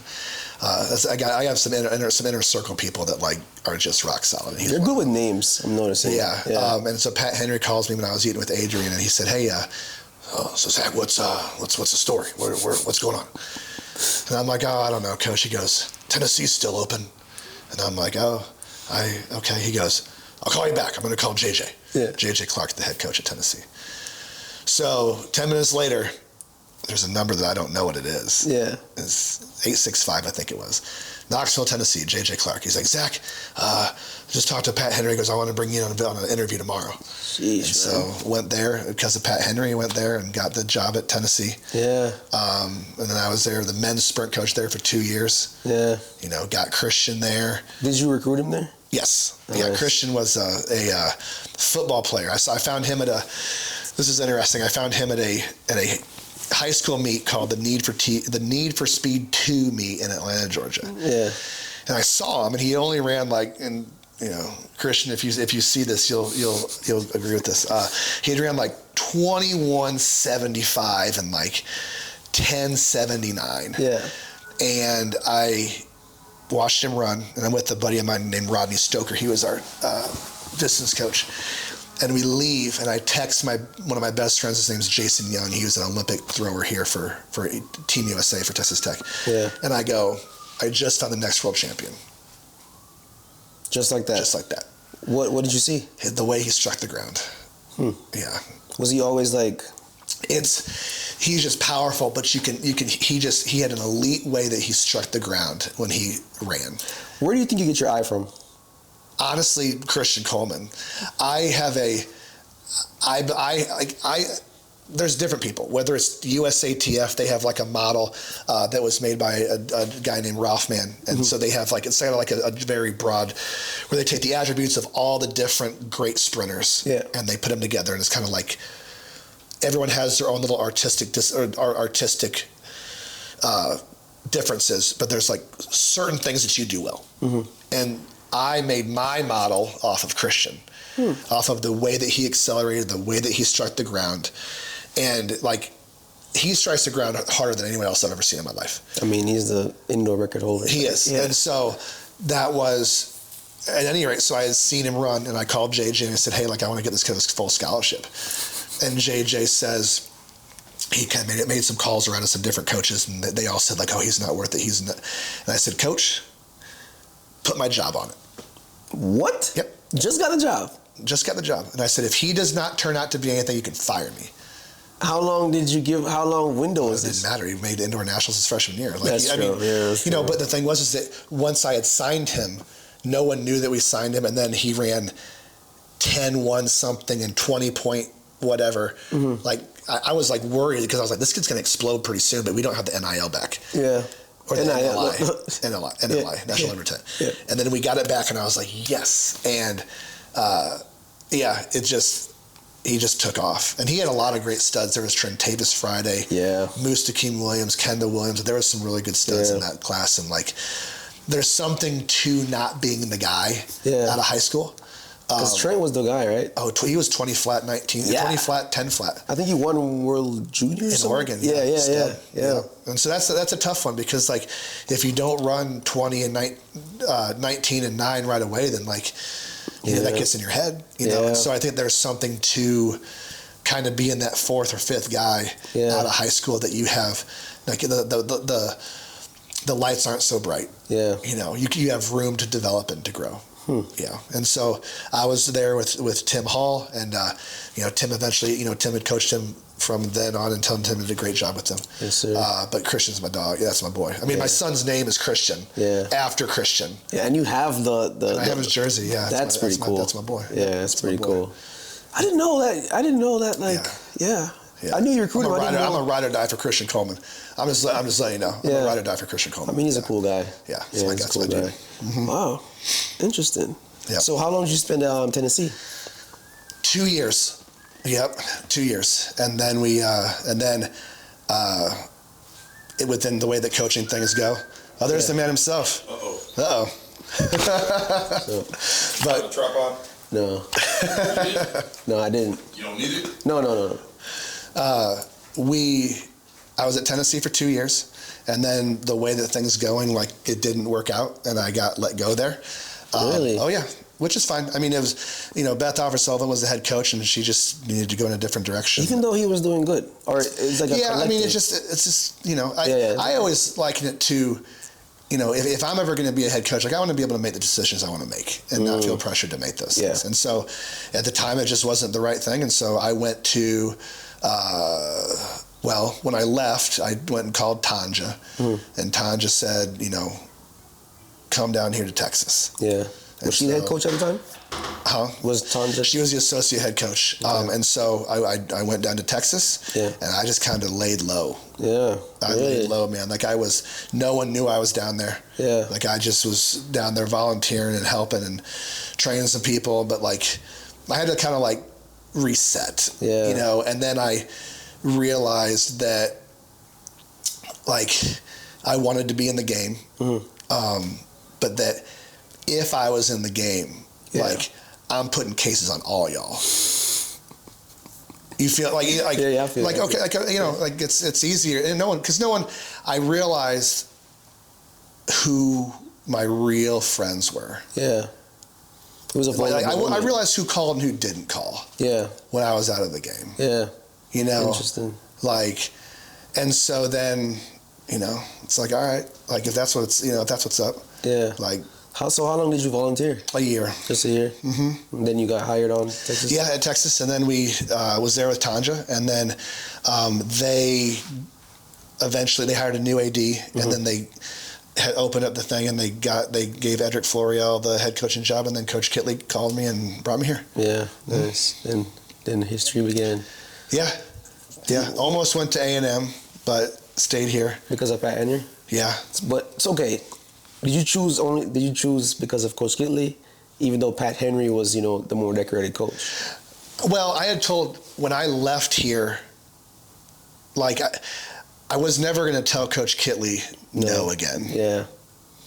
I have some inner circle people that like are just rock solid. They're good with names, I'm noticing. Yeah. And so Pat Henry calls me when I was eating with Adrian, and he said, "Hey, so Zach, what's the story? What's going on?" And I'm like, "Oh, I don't know, Coach." He goes, "Tennessee's still open," and I'm like, "Oh, okay." He goes, "I'll call you back. I'm going to call JJ." Yeah. JJ Clark, the head coach at Tennessee. So 10 minutes later, there's a number that I don't know what it is. Yeah. It's 865, I think it was. Knoxville, Tennessee, JJ Clark. He's like, "Zach, just talked to Pat Henry." He goes, "I want to bring you on an interview tomorrow." Sheesh, so went there because of Pat Henry. Went there and got the job at Tennessee. Yeah. And then I was there, the men's sprint coach there for 2 years. Yeah. Got Christian there. Did you recruit him there? Yes. Nice. Yeah, Christian was a football player. I found him this is interesting. I found him at a high school meet called the Need for Speed 2 meet in Atlanta, Georgia. Yeah. And I saw him, and he only ran Christian, if you see this, you'll agree with this. He had ran like 21:75 and like 10:79. Yeah. And I watched him run, and I'm with a buddy of mine named Rodney Stoker. He was our distance coach. And we leave, and I text one of my best friends. His name's Jason Young. He was an Olympic thrower here for Team USA for Texas Tech. Yeah. And I go, "I just found the next world champion." Just like that? Just like that. What did you see? The way he struck the ground. Yeah. Was he always like... He's just powerful, but he had an elite way that he struck the ground when he ran. Where do you think you get your eye from? Honestly, Christian Coleman. There's different people. Whether it's USATF, they have like a model that was made by a guy named Ralph Mann, and so they have it's kind of like a very broad, where they take the attributes of all the different great sprinters, and they put them together, and it's kind of like everyone has their own little artistic differences, but there's like certain things that you do well, and I made my model off of Christian, off of the way that he accelerated, the way that he struck the ground. And like, he strikes the ground harder than anyone else I've ever seen in my life. I mean, he's the indoor record holder. He is. Yeah. And so that was, at any rate, so I had seen him run, and I called JJ and I said, "Hey, like, I want to get this kid a full scholarship." And JJ says, he kind of made some calls around to some different coaches, and they all said, like, "Oh, he's not worth it. He's not." And I said, "Coach, put my job on it." What? Yep. Just got the job? Just got the job. And I said, "If he does not turn out to be anything, you can fire me." How long window is this? It didn't matter. He made indoor nationals his freshman year. Like, that's true. That's true. But the thing was that once I had signed him, no one knew that we signed him, and then he ran 10-1 something and 20 point whatever. Like, I was like worried because I was like, this kid's going to explode pretty soon, but we don't have the NIL back. Yeah. Or the NLI, National Number 10. Yeah. And then we got it back, and I was like, yes. And, he just took off. And he had a lot of great studs. There was Trentavis Friday, Moose Takeem Williams, Kendall Williams. There was some really good studs in that class. And, like, there's something to not being the guy out of high school. Because Trent was the guy, right? Oh, he was 20 flat, 19, 20 flat, 10 flat. I think he won World Juniors in Oregon. Yeah. And so that's a tough one, because like, if you don't run 20 and 19 and 9 right away, then like, that gets in your head, you know. And so I think there's something to kind of being that fourth or fifth guy out of high school that you have, like the lights aren't so bright. Yeah. You know, you have room to develop and to grow. Yeah, and so I was there with Tim Hall, and Tim eventually, Tim had coached him from then on until Tim did a great job with him. Yes, sir. But Christian's my dog. Yeah, that's my boy. I mean, my son's name is Christian. Yeah. After Christian. Yeah, and you have I have his jersey. Yeah, that's pretty cool. That's my boy. Yeah, that's pretty cool. I didn't know that. Like, yeah. I knew you recruited him. I'm a ride or die for Christian Coleman. I'm just letting you know. I'm a ride or die for Christian Coleman. I mean, he's a cool guy. Yeah, he's a cool guy. Mm-hmm. Wow, interesting. Yeah. So how long did you spend in Tennessee? 2 years. Yep, 2 years, and then within the way that coaching things go. Oh, there's the man himself. Uh-oh. But trap on? No. No, I didn't. You don't need it? No. I was at Tennessee for 2 years, and then the way that things going, like, it didn't work out, and I got let go there. Really? Oh yeah, which is fine. I mean, it was, Beth Alford Sullivan was the head coach, and she just needed to go in a different direction. Even though he was doing good, or it's like I mean, it's just I always liken it to, if I'm ever going to be a head coach, like, I want to be able to make the decisions I want to make and not feel pressured to make those things. And so at the time, it just wasn't the right thing. And so I went to, when I left, I went and called Tanja, and Tanja said, come down here to Texas. Yeah. Was she the head coach at the time? Huh? Was Tanja? She was the associate head coach. Okay. And so I went down to Texas, and I just kind of laid low. Yeah. I laid low, man. Like, no one knew I was down there. Yeah. Like, I just was down there volunteering and helping and training some people, but, like, I had to kind of, like, reset. Yeah. And then I realized that, like, I wanted to be in the game, but that if I was in the game, like, I'm putting cases on all y'all. You feel like I feel like, okay, like, like, it's easier, and I realized who my real friends were. Yeah. It was a I realized who called and who didn't call. Yeah. When I was out of the game. Yeah. Interesting. Like, and so then, it's like, all right, like, if that's what's up. Yeah. Like, how long did you volunteer? A year. Just a year? Mm-hmm. And then you got hired on Texas? Yeah, at Texas, and then we was there with Tanja, and then they hired a new AD, and then they had opened up the thing, and they gave Edric Florial the head coaching job, and then Coach Kitley called me and brought me here. Yeah, nice. And then history began. Yeah. Almost went to A&M, but stayed here because of Pat Henry. Yeah, but it's okay. Did you choose because of Coach Kitley, even though Pat Henry was, the more decorated coach? Well, I had told when I left here, like, I was never going to tell Coach Kitley no again. Yeah.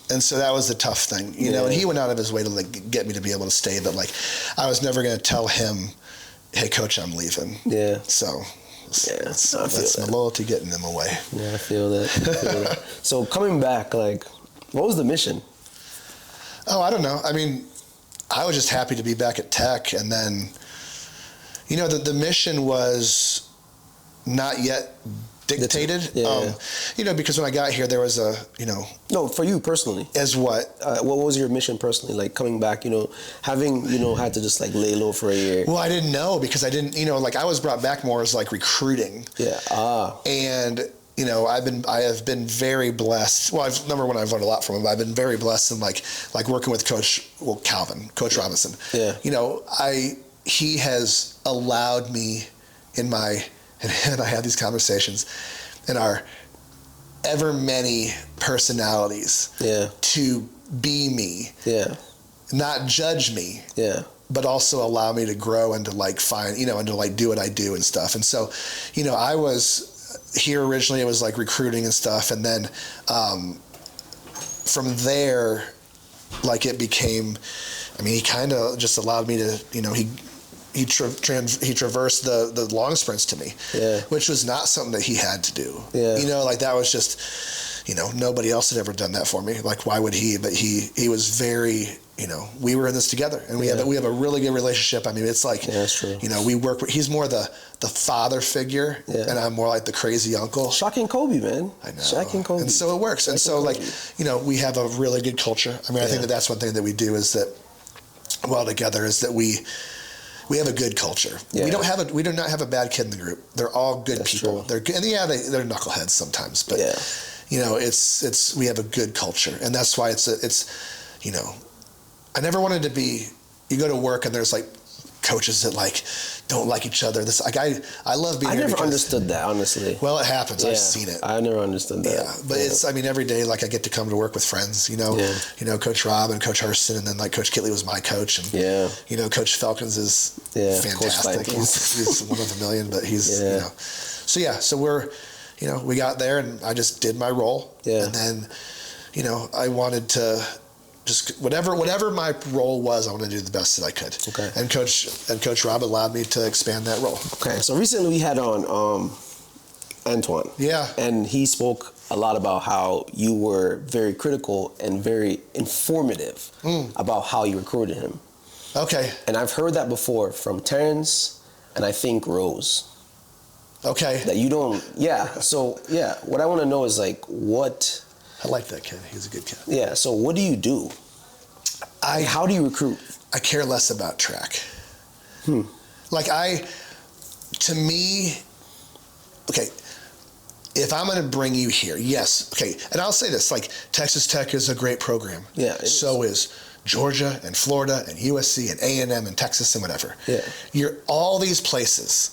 And so that was the tough thing, and he went out of his way to, like, get me to be able to stay, but, like, I was never going to tell him, hey, Coach, I'm leaving. Yeah. So that's my loyalty getting him away. Yeah, I feel that. So coming back, like, what was the mission? Oh, I don't know. I mean, I was just happy to be back at Tech, and then, the mission was not yet dictated. Because when I got here, there was No, for you personally. As what? What was your mission personally? Like, coming back, having, had to just, like, lay low for a year. Well, I didn't know because I didn't, like, I was brought back more as, like, recruiting. Yeah. And, I have been very blessed. Well, number one, I've learned a lot from him. But I've been very blessed in, like working with Coach Robinson. Yeah. He has allowed me and I have these conversations in our ever many personalities. Yeah. To be me. Yeah. Not judge me. Yeah. But also allow me to grow and to, like, find, and to, like, do what I do and stuff. And so, I was here originally, it was, like, recruiting and stuff. And then from there, like, it became, he kind of just allowed me to, he traversed the long sprints to me, which was not something that he had to do. Yeah. Like, that was just, nobody else had ever done that for me. Like, why would he? But he was very, we were in this together, and we have a really good relationship. It's like, that's true. We work. He's more the father figure, and I'm more like the crazy uncle. Shaq and Kobe, man. I know. Shaq and Kobe. And so it works. And so, like, we have a really good culture. I think that's one thing that we do is that, well together is that we have a good culture. Yeah. We do not have a bad kid in the group. They're all good people. True. They're good, and they're knuckleheads sometimes, but it's we have a good culture, and that's why it's I never wanted to be. You go to work and there's like coaches that like don't like each other. This like I love being. I never understood that, honestly. Well, it happens. I've seen it. I never understood that. Yeah, but it's every day like I get to come to work with friends. Coach Rob and Coach Hurston, and then like Coach Kitley was my coach, and Coach Falcons is fantastic. He's one of a million, but he's So we're we got there, and I just did my role, and then I wanted to. Just whatever my role was, I wanted to do the best that I could. Okay. And Coach Rob allowed me to expand that role. Okay. So recently we had on Antoine. Yeah. And he spoke a lot about how you were very critical and very informative about how you recruited him. Okay. And I've heard that before from Terrence and I think Rose. Okay. That you don't. Yeah. So what I want to know is like what. I like that kid. He's a good kid. Yeah. So what do you do? How do you recruit? I care less about track. Like to me, okay, if I'm going to bring you here, yes. Okay. And I'll say this, like Texas Tech is a great program. Yeah. So is Georgia and Florida and USC and A&M and Texas and whatever. Yeah. All these places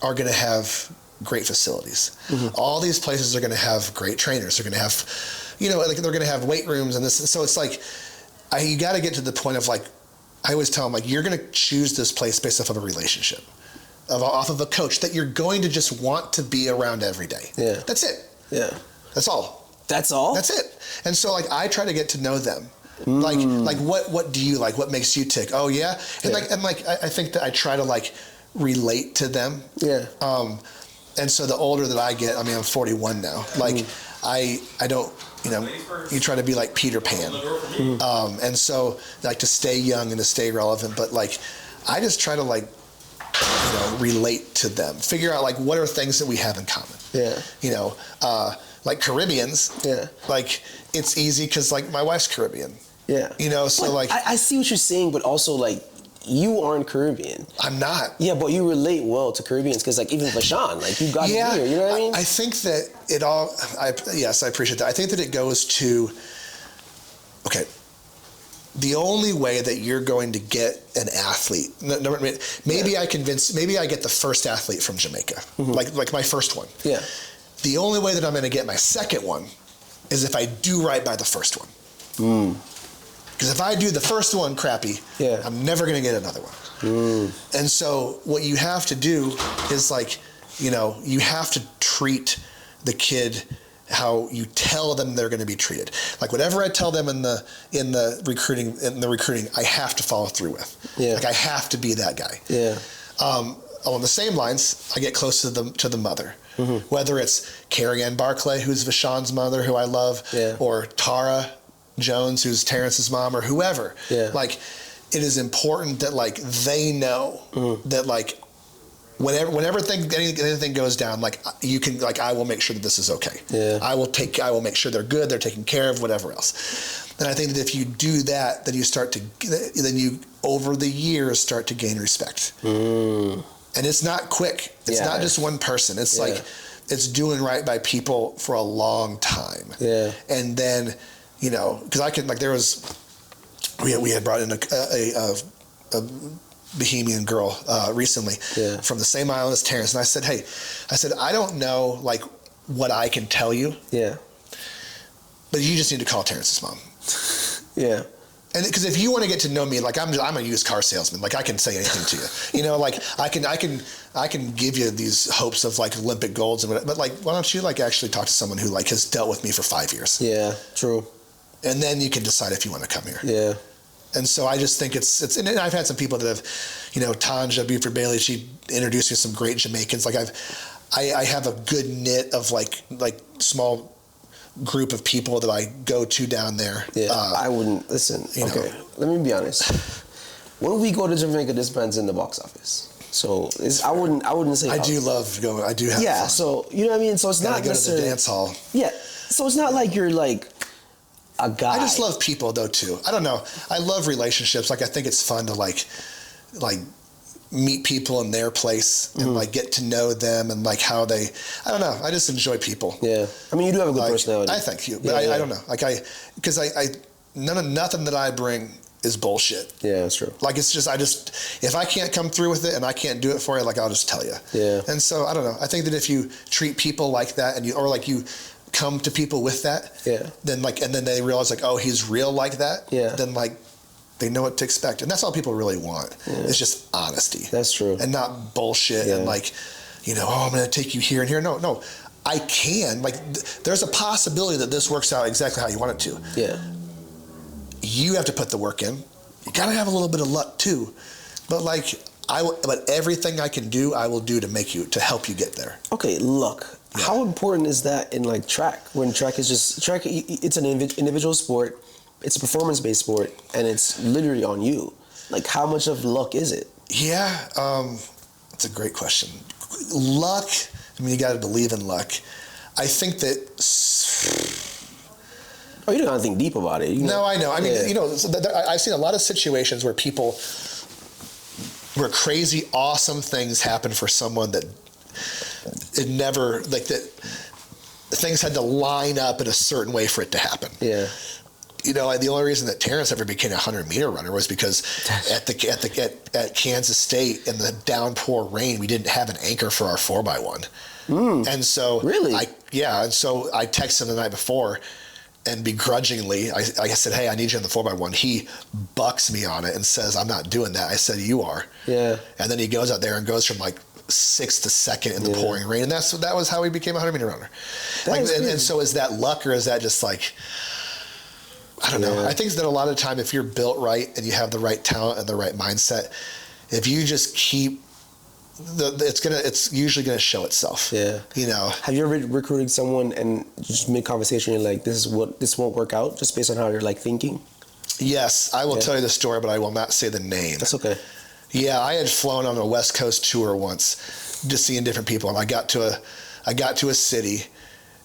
are going to have great facilities. All these places are going to have great trainers. They're going to have, like they're going to have weight rooms and this. So it's like, you got to get to the point of like, I always tell them like, you're going to choose this place based off of a relationship, off of a coach that you're going to just want to be around every day. Yeah. That's it. Yeah. That's all. That's all? That's it. And so like, I try to get to know them. Like what do you like? What makes you tick? Oh yeah. And I think that I try to like relate to them. Yeah. And so the older that I get, I'm 41 now. Like I don't, you try to be like Peter Pan. And so like to stay young and to stay relevant, but like, I just try to like, relate to them, figure out like, what are things that we have in common? Yeah. Like Caribbeans. Yeah. Like it's easy. 'Cause like my wife's Caribbean. Yeah. So like, I see what you're saying, but also like, you aren't Caribbean. I'm not. Yeah, but you relate well to Caribbeans because, like, even Vashawn, like, you got it here. You know what I mean? I think that it all. Yes, I appreciate that. I think that it goes to. Okay. The only way that you're going to get an athlete, maybe I get the first athlete from Jamaica, like my first one. Yeah. The only way that I'm going to get my second one is if I do right by the first one. Because if I do the first one crappy, I'm never going to get another one. And so what you have to do is like, you have to treat the kid how you tell them they're going to be treated. Like whatever I tell them in the recruiting, I have to follow through with. Yeah. Like I have to be that guy. Yeah. On the same lines, I get close to the mother. Whether it's Carrie Ann Barclay, who's Vashawn's mother, who I love, or Tara Jones, who's Terrence's mom, or whoever. Yeah. Like, it is important that like they know that like whenever anything goes down, like you can like I will make sure that this is okay. Yeah. I will make sure they're good, they're taken care of, whatever else. And I think that if you do that, then you over the years start to gain respect. And it's not quick. It's not just one person. It's like it's doing right by people for a long time. Yeah. And then because I could, like, we had brought in a Bahamian girl recently from the same island as Terrence, and I said, I don't know, like, what I can tell you. Yeah. But you just need to call Terrence's mom. Yeah. And because if you want to get to know me, like I'm a used car salesman, like I can say anything to you, like I can give you these hopes of like Olympic golds and whatever, but like why don't you like actually talk to someone who like has dealt with me for 5 years? Yeah, true. And then you can decide if you want to come here. Yeah. And so I just think it's and I've had some people that have, Tanja Buford Bailey, she introduced me to some great Jamaicans. Like I have a good knit of like small group of people that I go to down there. Yeah. I wouldn't listen. Okay. Let me be honest. When we go to Jamaica, this band's in the box office. So I wouldn't say I do love going. I do have fun. So you know what I mean. So it's not necessarily go to the dance hall. Yeah. So it's not like you're like a guy. I just love people though too. I don't know. I love relationships. Like I think it's fun to like meet people in their place and like get to know them and like how they. I don't know. I just enjoy people. Yeah. I mean, you do have a good personality. I thank you, but I don't know. Like because nothing that I bring is bullshit. Yeah, that's true. Like it's just if I can't come through with it and I can't do it for you, like I'll just tell you. Yeah. And so I don't know. I think that if you treat people like that and you come to people with that, then they realize like, oh, he's real like that. Yeah. Then like they know what to expect, and that's all people really want. Yeah. It's just honesty. That's true. And not bullshit and like, oh, I'm gonna take you here and here. No. I can there's a possibility that this works out exactly how you want it to. Yeah. You have to put the work in. You gotta have a little bit of luck too, but but everything I can do, I will do to help you get there. Okay, luck. Yeah. How important is that in like track? When track is it's an individual sport, it's a performance-based sport, and it's literally on you. Like, how much of luck is it? Yeah, that's a great question. Luck. I mean, you got to believe in luck. I think that. Oh, you don't have to think deep about it. No, I know. I mean, I've seen a lot of situations where crazy, awesome things happen for someone that it never, that things had to line up in a certain way for it to happen. Yeah. The only reason that Terrence ever became a 100-meter runner was because at Kansas State in the downpour rain, we didn't have an anchor for our 4x1. And so really, I texted him the night before. And begrudgingly, I said, hey, I need you on the 4x1. He bucks me on it and says, I'm not doing that. I said, you are. Yeah. And then he goes out there and goes from like 6th to 2nd in the pouring rain. And that was how he became a 100-meter runner. And so is that luck, or is that just like, I don't know. I think that a lot of the time, if you're built right and you have the right talent and the right mindset, if you just keep, it's usually gonna show itself. Yeah. Have you ever recruited someone and just mid-conversation you're like, this won't work out, just based on how you're like thinking? Yes, I will tell you the story, but I will not say the name. That's okay. Yeah, I had flown on a West Coast tour once, just seeing different people, and I got to a city,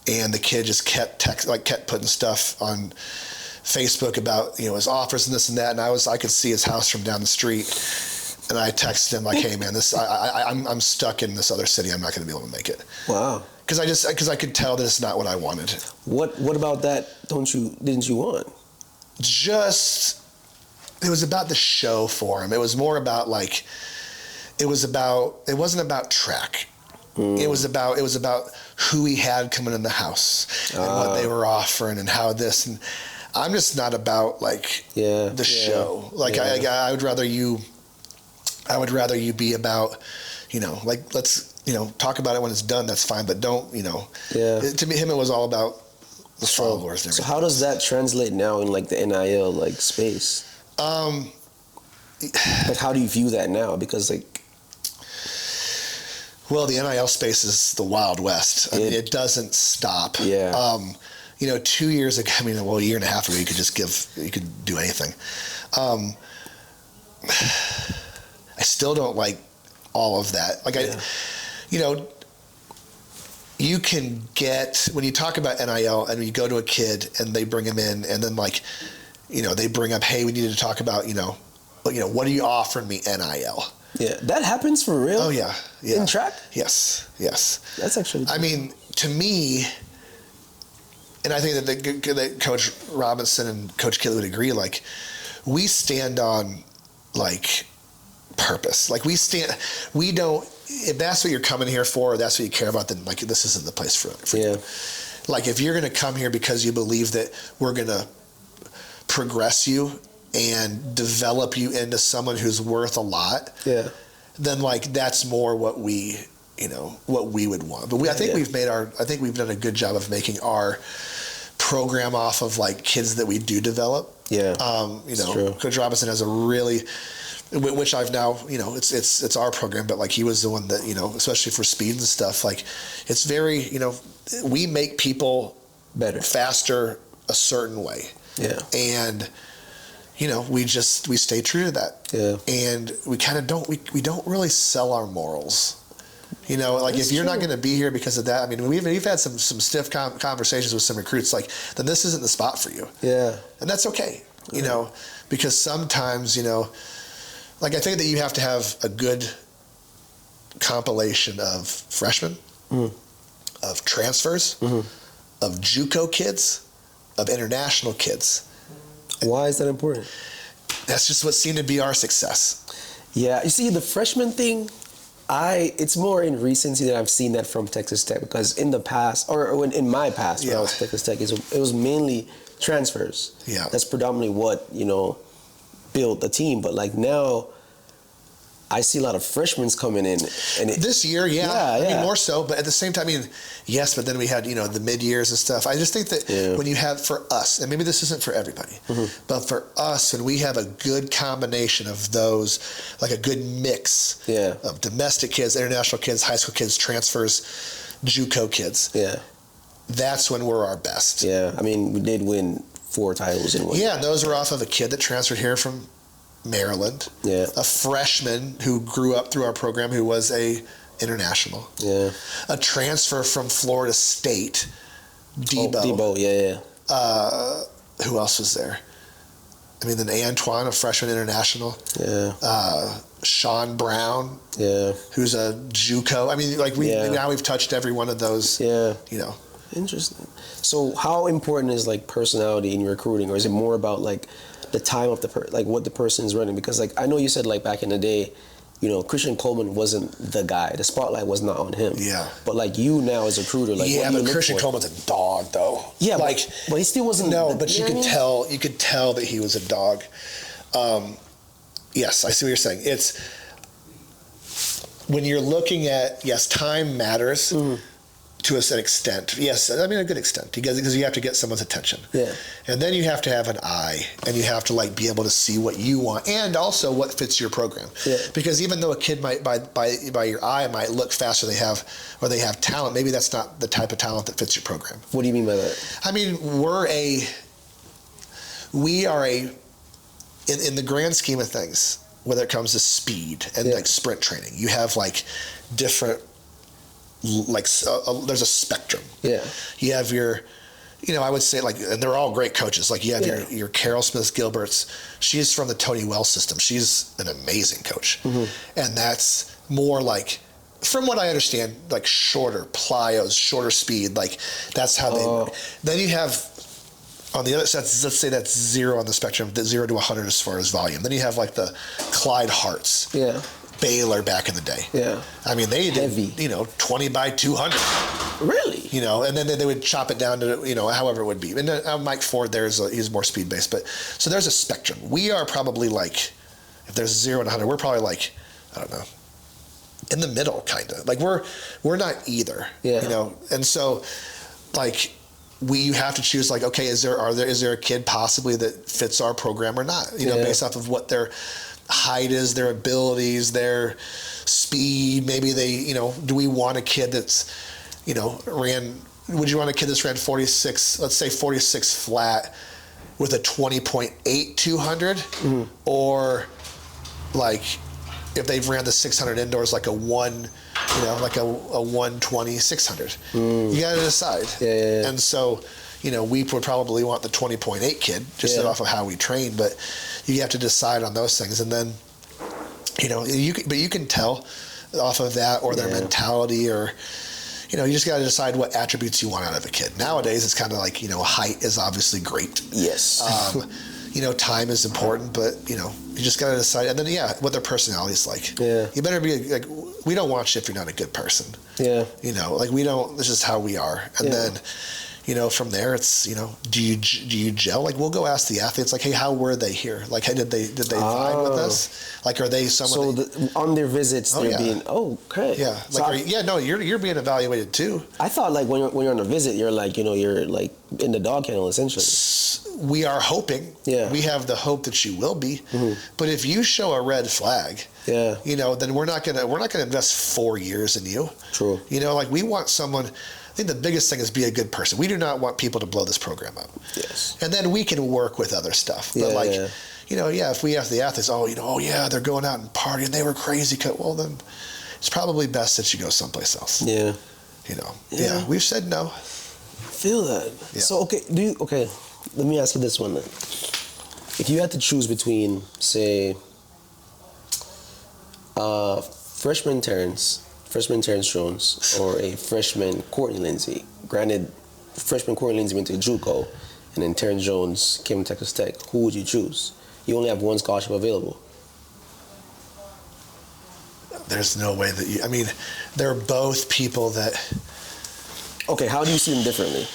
and the kid just kept putting stuff on Facebook about his offers and this and that, and I could see his house from down the street. And I texted him like, "Hey man, I'm stuck in this other city. I'm not going to be able to make it." Wow. Because I could tell that it's not what I wanted. What about that? Didn't you want? It was about the show for him. It was more about it wasn't about track. It was about who he had coming in the house and what they were offering and how this, and I'm just not about the show. I would rather you. I would rather you be about, let's, talk about it when it's done. That's fine. But don't, to me, it was all about the followers and everything. So how does that translate now in the NIL space? How do you view that now? Because well, the NIL space is the Wild West. I mean, it doesn't stop. Yeah. 2 years ago, a year and a half ago, you could do anything. I still don't like all of that. You can get, when you talk about NIL and you go to a kid and they bring him in and then they bring up, hey, we need to talk about, what are you offering me NIL? Yeah, that happens for real? Oh, yeah. In track? Yes. That's actually true. To me, and I think that Coach Robinson and Coach Kitley would agree, we stand on, purpose. We don't, if that's what you're coming here for, or that's what you care about, then this isn't the place for you. If you're going to come here because you believe that we're going to progress you and develop you into someone who's worth a lot, then that's more what we would want. But I think we've done a good job of making our program off of kids that we do develop. Yeah. True. Coach Robinson has a really, which I've now, it's our program, but he was the one that, especially for speed and stuff, it's very, we make people better, faster, a certain way. Yeah. And, we stay true to that. Yeah. And we kind of don't really sell our morals. You know, like That's if you're true. not going to be here because of that, I mean, we've had some stiff conversations with some recruits, like, then this isn't the spot for you. Yeah. And that's okay, you know, because sometimes, you know, like I think that you have to have a good compilation of freshmen, of transfers, of JUCO kids, of international kids. Why is that important? That's just what seemed to be our success. Yeah, you see, the freshman thing, it's more in recency that I've seen that from Texas Tech, because in the past, or when in my past when I was at Texas Tech, it was mainly transfers. Yeah. That's predominantly what, you know, built the team. But like now, I see a lot of freshmen coming in. And This year, I mean, more so, but at the same time, I mean, yes, but then we had, you know, the mid-years and stuff. I just think that when you have, for us, and maybe this isn't for everybody, but for us, when we have a good combination of those, like a good mix of domestic kids, international kids, high school kids, transfers, JUCO kids, that's when we're our best. Yeah, I mean, we did win 4 titles in 1 year. Yeah, those were off of a kid that transferred here from Maryland, a freshman who grew up through our program who was a international, a transfer from Florida State, Debo, who else was there? I mean, then Antoine, a freshman international, Sean Brown, who's a JUCO. I mean, like now we've touched every one of those. You know, interesting. So, how important is like personality in your recruiting, or is it more about like the time of like what the person is running? Because like I know you said like back in the day, you know, Christian Coleman wasn't the guy. The spotlight was not on him. But like you now as a recruiter, like what do you but Christian Coleman's a dog though. Like, but he still wasn't. No, but you could tell. You could tell that he was a dog. Yes, I see what you're saying. It's when you're looking at time matters. To an extent, yes. I mean, a good extent, because you have to get someone's attention. And then you have to have an eye, and you have to like be able to see what you want, and also what fits your program. Because even though a kid might, by your eye, might look fast, or they have talent, maybe that's not the type of talent that fits your program. What do you mean by that? I mean, we are in the grand scheme of things, whether it comes to speed and like sprint training, you have like different. Like there's a spectrum. You have your, you know, I would say like, and they're all great coaches. Like you have your Carol Smith Gilberts. She's from the Tony Wells system. She's an amazing coach, and that's more like, from what I understand, like shorter plyos, shorter speed. Like that's how they. Then you have on the other side. Let's say that's 0 on the spectrum, 0 to 100 as far as volume. Then you have like the Clyde Harts. Baylor back in the day. I mean, they did, you know, 20 by 200. Really? You know, and then they would chop it down to, you know, however it would be. And Mike Ford, he's more speed-based. But so there's a spectrum. We are probably like, if there's 0 and 100, we're probably like, I don't know, in the middle, kind of. Like we're not either, you know. And so, like, we have to choose, like, okay, is there a kid possibly that fits our program or not? You know, based off of what their height is, their abilities, their speed. Maybe they, you know, do we want a kid that's, you know, would you want a kid that's ran 46, let's say 46 flat with a 20.8 200? Or like if they've ran the 600 indoors, like a 120 600. You got to decide. And so, you know, we would probably want the 20.8 kid just off of how we train, but you have to decide on those things. And then, you know, you can tell off of that or their mentality, or, you know, you just got to decide what attributes you want out of a kid. Nowadays, it's kind of like, you know, height is obviously great. You know, time is important, but, you know, you just got to decide. And then, what their personality is like. You better be, like, we don't want you if you're not a good person. You know, like, we don't, this is how we are. And then, you know, from there, it's, you know, do you gel? Like, we'll go ask the athletes, like, hey, how were they here? Like, hey, did they vibe with us? Like, are they someone? So on their visits, they're being you're being evaluated too. I thought like when you're on a visit, you're like, you know, you're like in the dog kennel essentially. We are hoping. We have the hope that you will be. But if you show a red flag, you know, then we're not gonna invest 4 years in you. True. You know, like, we want someone. I think the biggest thing is be a good person. We do not want people to blow this program up. And then we can work with other stuff. But you know, if we ask the athletes, they're going out and partying, they were crazy. Well, then it's probably best that you go someplace else. Yeah. You know. Yeah. We've said no. I feel that. Yeah. So let me ask you this one then. If you had to choose between, say, freshman Terrence Jones or a freshman Courtney Lindsey. Granted, freshman Courtney Lindsey went to JUCO, and then Terrence Jones came to Texas Tech. Who would you choose? You only have one scholarship available. There's no way that you. I mean, they're both people that. Okay, how do you see them differently?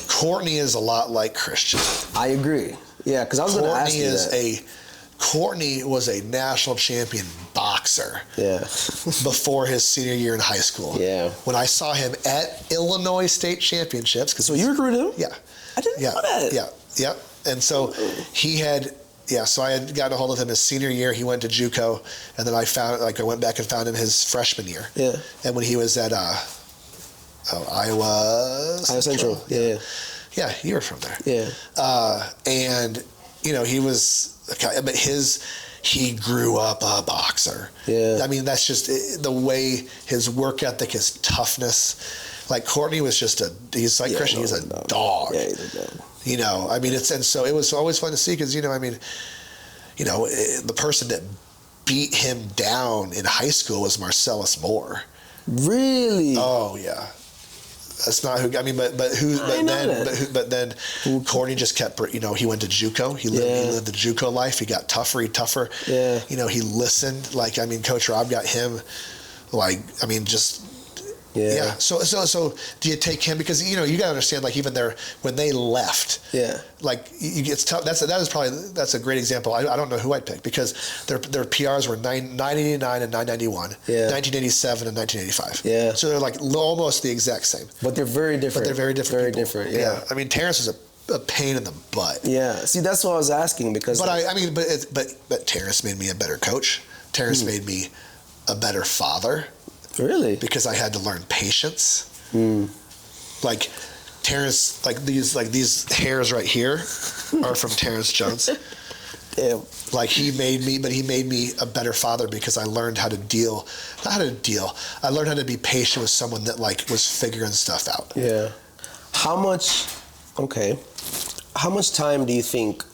Courtney is a lot like Christian. I agree. Yeah, because I was going to ask you that. Courtney was a national champion boxer. Yeah. Before his senior year in high school. Yeah. When I saw him at Illinois State Championships. So you recruited him? Yeah. I didn't know that. Yeah. And so he had. Yeah, so I had gotten a hold of him his senior year. He went to JUCO, and then I went back and found him his freshman year. Yeah. And when he was at Iowa Central. Yeah. Yeah, you were from there. Yeah. And he was, but he grew up a boxer. Yeah. I mean, that's just the way his work ethic, his toughness. Like Courtney was he's like Christian. He's a dog. Yeah, he's a dog. I mean, so it was always fun to see because, I mean, the person that beat him down in high school was Marcellus Moore. Really? Oh, yeah. That's not who. I mean, but then Courtney just kept. He went to JUCO. He lived the JUCO life. He got tougher. Yeah. He listened. Like, I mean, Coach Rob got him. Like, I mean, just. Yeah. So do you take him because you got to understand, like, even when they left. Yeah. Like, it's tough. That's a great example. I don't know who I'd pick because their PRs were 989 and 991, 1987 and 1985. Yeah. So they're like almost the exact same. But they're very different. Very people. Different. Yeah. I mean, Terrence was a pain in the butt. Yeah. See, that's what I was asking because. But Terrence made me a better coach. Terrence made me a better father. Really? Because I had to learn patience. Like Terrence, like these hairs right here are from Terrence Jones. Damn. Like he made me a better father because I learned how to deal. Not how to deal. I learned how to be patient with someone that like was figuring stuff out. Yeah. How much time do you think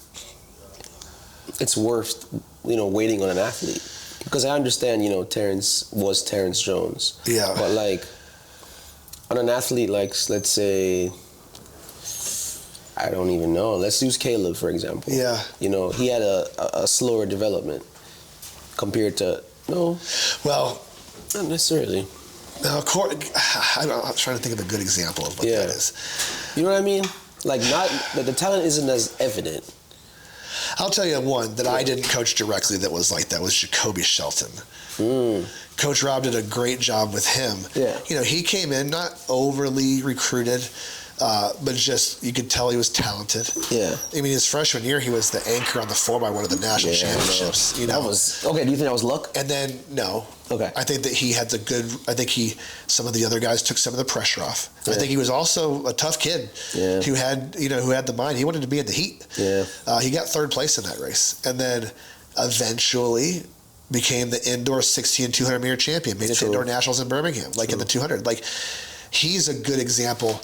it's worth, waiting on an athlete? Because I understand, Terrence was Terrence Jones. Yeah. But like, on an athlete, like, let's say, I don't even know. Let's use Caleb, for example. Yeah. He had a slower development compared to, no. Well. Not necessarily. No, I'm trying to think of a good example of what that is. You know what I mean? Like, the talent isn't as evident. I'll tell you one that I didn't coach directly that was like that was Jacoby Shelton. Coach Rob did a great job with him. Yeah. He came in not overly recruited, but just you could tell he was talented. Yeah. I mean, his freshman year, he was the anchor on the 4x1 of the national championships. That was okay. Do you think that was luck? And then no. Okay. I think that he had some of the other guys took some of the pressure off. Yeah. I think he was also a tough kid. Yeah. Who had the mind. He wanted to be in the heat. Yeah. He got third place in that race, and then eventually became the indoor 60 and 200 meter champion. Made it to indoor nationals in Birmingham, in the 200. Like, he's a good example,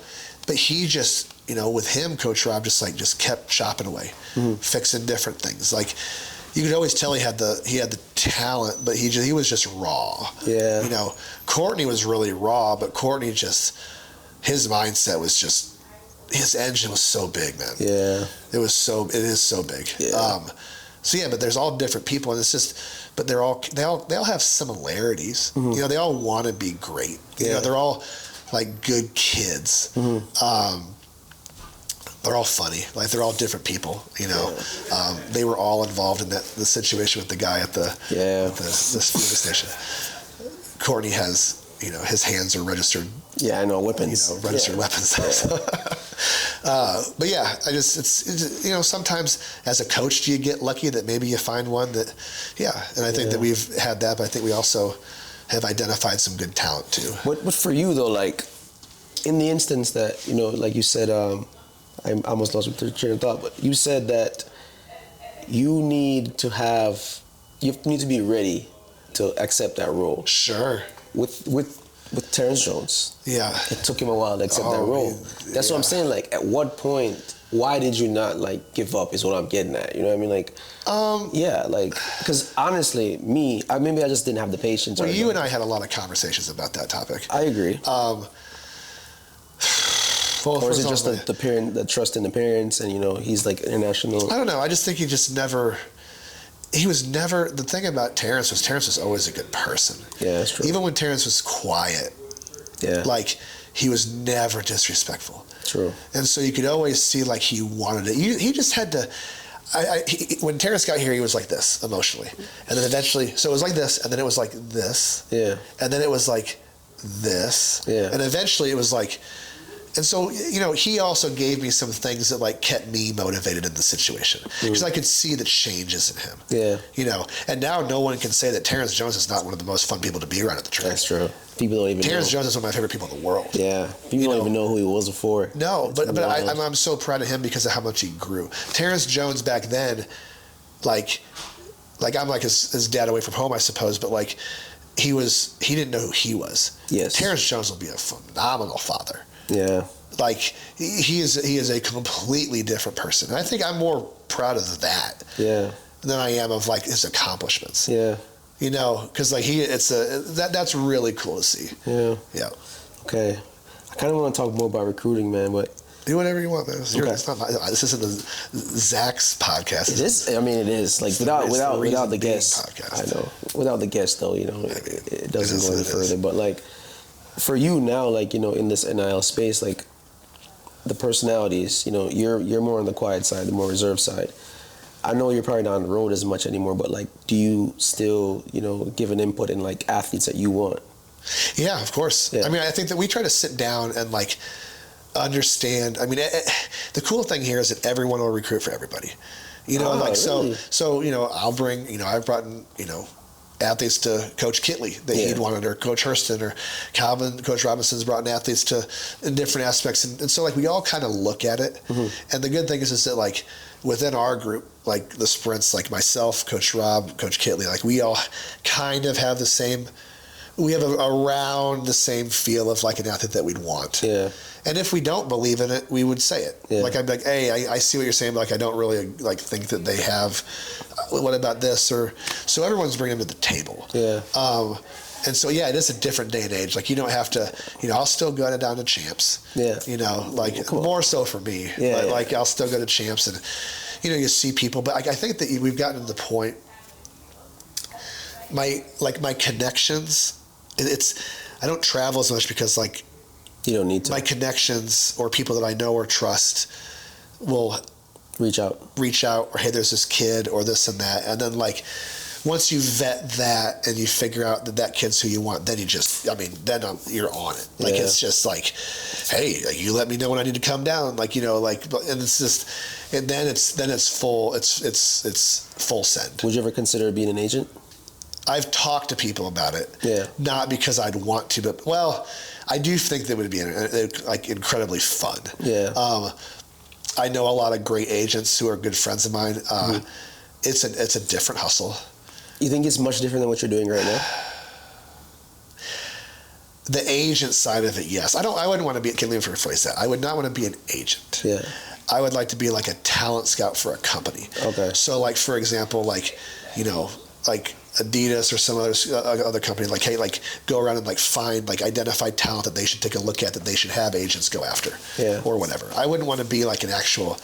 but he just with him, Coach Rob just kept chopping away, fixing different things. Like, you could always tell he had the talent, but he was just raw. Yeah. Courtney was really raw, but Courtney his mindset was just, his engine was so big, man. Yeah. It is so big. Yeah. But there's all different people, and it's just, but they all have similarities. They all want to be great. They're all like good kids. They're all funny. Like, they're all different people, They were all involved in the situation with the guy at the fueling station. Courtney has, his hands are registered. Yeah, I know, weapons. Registered weapons. But yeah, it's sometimes as a coach, do you get lucky that maybe you find one that, and I think that we've had that, but I think we also have identified some good talent too. What for you though, like, in the instance that, like you said, I almost lost my train of thought, but you said that you need to have you need to be ready to accept that role. Sure. With Terrence Jones, it took him a while to accept that role. That's what I'm saying. Like, at what point? Why did you not like give up? Is what I'm getting at. You know what I mean? Like, because honestly, maybe I just didn't have the patience. Well, you and I had a lot of conversations about that topic. I agree. Or is it just the trust in the parents, and he's like international? I don't know. I just think he was never. The thing about Terrence was always a good person. Yeah, that's true. Even when Terrence was quiet, like he was never disrespectful. True. And so you could always see like he wanted it. He just had to. When Terrence got here, he was like this emotionally, and then eventually, so it was like this, and then it was like this, and then it was like this, and eventually it was like. And so, he also gave me some things that like kept me motivated in the situation because I could see the changes in him. Yeah. And now no one can say that Terrence Jones is not one of the most fun people to be around at the track. That's true. People don't even Terrence know. Jones is one of my favorite people in the world. Yeah. People don't even know who he was before. No, but I'm so proud of him because of how much he grew. Terrence Jones back then, like I'm like his dad away from home, I suppose, but like he didn't know who he was. Yes. Terrence Jones will be a phenomenal father. Yeah. Like he is a completely different person. And I think I'm more proud of that than I am of like his accomplishments. Yeah. Because like that's really cool to see. Yeah. Yeah. Okay. I kind of want to talk more about recruiting, man, but do whatever you want, man. It's not this isn't the Zach's podcast. It is. I mean, it is. Like without the guest. I know. Without the guest, though, it doesn't go any further. But like for you now, like in this NIL space, like the personalities, you're more on the quiet side, the more reserved side. I know you're probably not on the road as much anymore, but like, do you still, give an input in like athletes that you want? Yeah, of course. Yeah. I mean, I think that we try to sit down and like understand. I mean, the cool thing here is that everyone will recruit for everybody. Really? So I'll bring, I've brought in, athletes to Coach Kitley that he'd wanted, or Coach Hurston, or Calvin, Coach Robinson's brought in athletes in different aspects. And so like we all kind of look at it. Mm-hmm. And the good thing is that like within our group, like the sprints, like myself, Coach Rob, Coach Kitley, like we all kind of have around the same feel of like an athlete that we'd want. Yeah. And if we don't believe in it, we would say it. Yeah. Like I'd be like, hey, I see what you're saying, but like I don't really like think that they have. What about this? Or so everyone's bringing them to the table. Yeah. And so it is a different day and age. Like you don't have to. I'll still go down to champs. Yeah. Like more so for me. Yeah. But like I'll still go to champs, and you see people. But I think that we've gotten to the point. My connections. I don't travel as much because like. You don't need to. My connections or people that I know or trust will reach out, or hey, there's this kid or this and that. And then like, once you vet that and you figure out that kid's who you want, then you're on it. Like, it's just like, hey, you let me know when I need to come down. Like, and it's just, and then it's full send. Would you ever consider being an agent? I've talked to people about it. Yeah. Not because I'd want to, but I do think that would be like incredibly fun. Yeah. I know a lot of great agents who are good friends of mine. Mm-hmm. It's a different hustle. You think it's much different than what you're doing right now? The agent side of it, yes. I wouldn't want to be. Let me rephrase that. I would not want to be an agent. Yeah. I would like to be like a talent scout for a company. Okay. So like for example, like Adidas or some other company, like, hey, like go around and like find, like identify talent that they should take a look at, that they should have agents go after, or whatever. I wouldn't want to be like an actual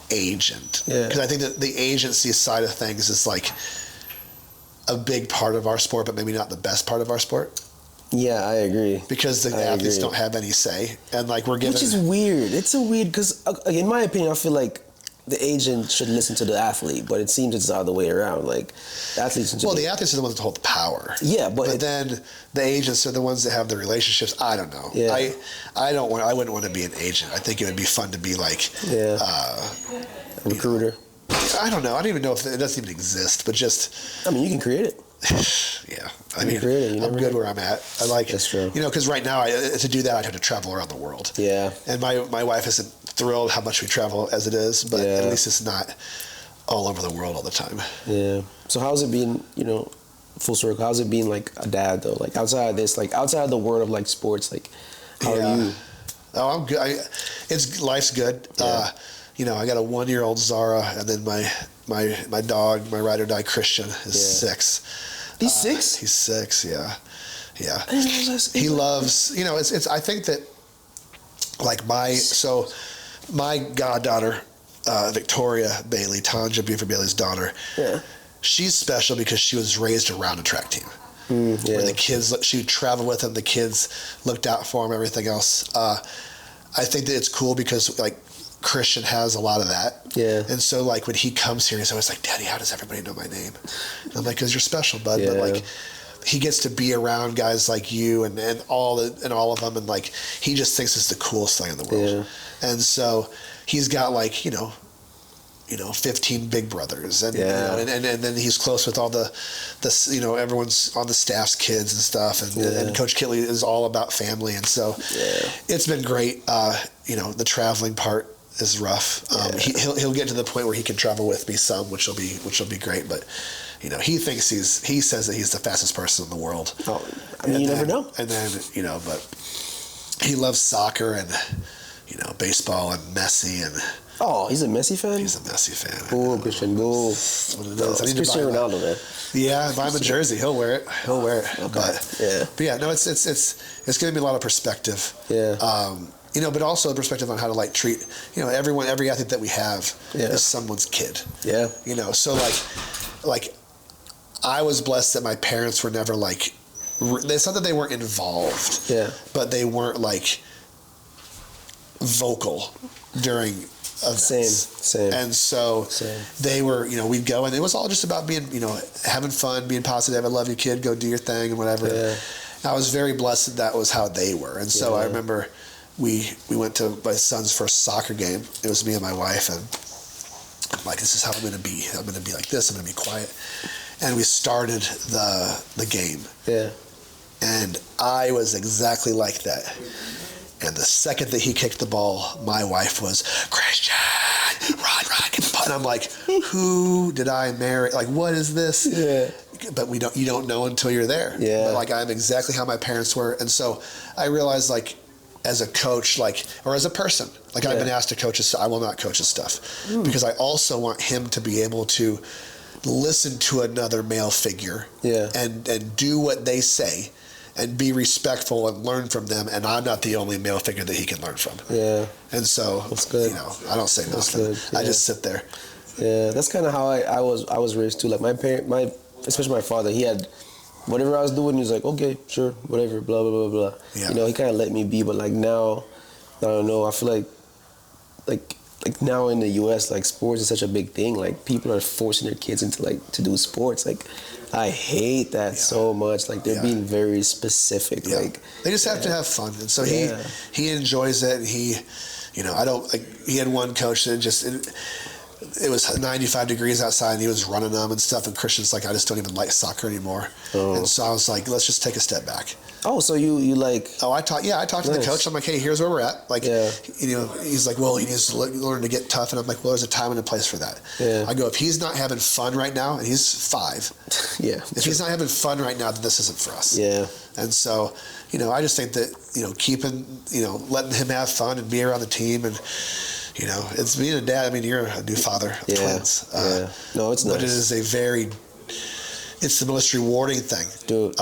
agent, because I think that the agency side of things is like a big part of our sport, but maybe not the best part of our sport. Yeah, I agree. Because the athletes don't have any say, and like we're given, which is weird. It's so weird because, in my opinion, I feel like the agent should listen to the athlete, but it seems it's the other way around. Like the athletes. The athletes are the ones that hold the power. Yeah, but then the agents are the ones that have the relationships. I don't know. Yeah. I wouldn't want to be an agent. I think it would be fun to be like a recruiter. I don't know. I don't even know if it doesn't even exist, but just. I mean, you can create it. Yeah, I'm good where I'm at. I like it. That's true. Because right now to do that I'd have to travel around the world. Yeah. And my wife isn't thrilled how much we travel as it is, but at least it's not all over the world all the time. Yeah. So how's it been, full circle, how's it been like a dad though? Like outside of this, like outside of the world of like sports, like how are you? Oh, I'm good. Life's good. Yeah. I got a 1-year-old Zara, and then my dog, my ride or die Christian, is 6. He's 6? He's 6. Yeah. Yeah. He loves. It's. I think that like my goddaughter, Victoria Bailey, Tanja Buford Bailey's daughter. Yeah. She's special because she was raised around a track team. Where the kids, she would travel with them. The kids looked out for him. Everything else. I think that it's cool because like Christian has a lot of that. Yeah. And so like when he comes here, he's always like, "Daddy, how does everybody know my name?" And I'm like, "'Cause you're special, bud." Yeah. But like he gets to be around guys like you and all of them, and like he just thinks it's the coolest thing in the world. Yeah. And so he's got like 15 big brothers, and and then he's close with all the everyone's on the staff's kids and stuff, and Coach Kitley is all about family, and so it's been great. The traveling part is rough. He'll get to the point where he can travel with me some, which will be great, but he says that he's the fastest person in the world. Oh, I mean, you never know. And then but he loves soccer and baseball and Messi and. Oh, he's a Messi fan? He's a Messi fan. Oh, Christian, boo. That's what it is. It's Cristiano Ronaldo, man. Yeah, buy him a jersey. He'll wear it. Okay. But yeah, no, it's giving me a lot of perspective. Yeah. But also a perspective on how to like treat, every athlete that we have is someone's kid. Yeah. So like I was blessed that my parents were never like, it's not that they weren't involved. Yeah. But they weren't like vocal during events. Same. And so they were, we'd go, and it was all just about being, having fun, being positive. I love you, kid. Go do your thing and whatever. Yeah. I was very blessed that was how they were. And so I remember we went to my son's first soccer game. It was me and my wife, and I'm like, this is how I'm going to be. I'm going to be like this. I'm going to be quiet. And we started the game. Yeah. And I was exactly like that. And the second that he kicked the ball, my wife was, "Christian, run, get the ball." And I'm like, who did I marry? Like, what is this? Yeah. But you don't know until you're there. Yeah. But like, I'm exactly how my parents were. And so I realized, like, as a coach, like, or as a person, like I've been asked to coach his, I will not coach his stuff because I also want him to be able to listen to another male figure and do what they say. And be respectful and learn from them, and I'm not the only male figure that he can learn from. Yeah, and so that's good. I don't say nothing. I just sit there. Yeah, that's kind of how I was raised too. Like especially my father, he had whatever I was doing. He was like, "Okay, sure, whatever, blah blah blah blah." Yeah. He kind of let me be. But like now, I don't know. I feel like now in the U.S., like sports is such a big thing. Like people are forcing their kids into to do sports. Like I hate that so much. Like they're being very specific. Yeah. Like they just have to have fun, and so he enjoys it. And he had one coach that it was 95 degrees outside, and he was running them and stuff. And Christian's like, I just don't even like soccer anymore. Oh. And so I was like, let's just take a step back. Oh, so you like? Oh, I talked to the coach. I'm like, hey, here's where we're at. Like, he's like, well, he needs to learn to get tough. And I'm like, well, there's a time and a place for that. Yeah. I go, if he's not having fun right now, and he's 5. Yeah. If he's not having fun right now, then this isn't for us. Yeah. And so, I just think that, keeping, letting him have fun and be around the team and. It's being a dad. I mean, you're a new father of twins. No, it's nice. But it is it's the most rewarding thing. Dude,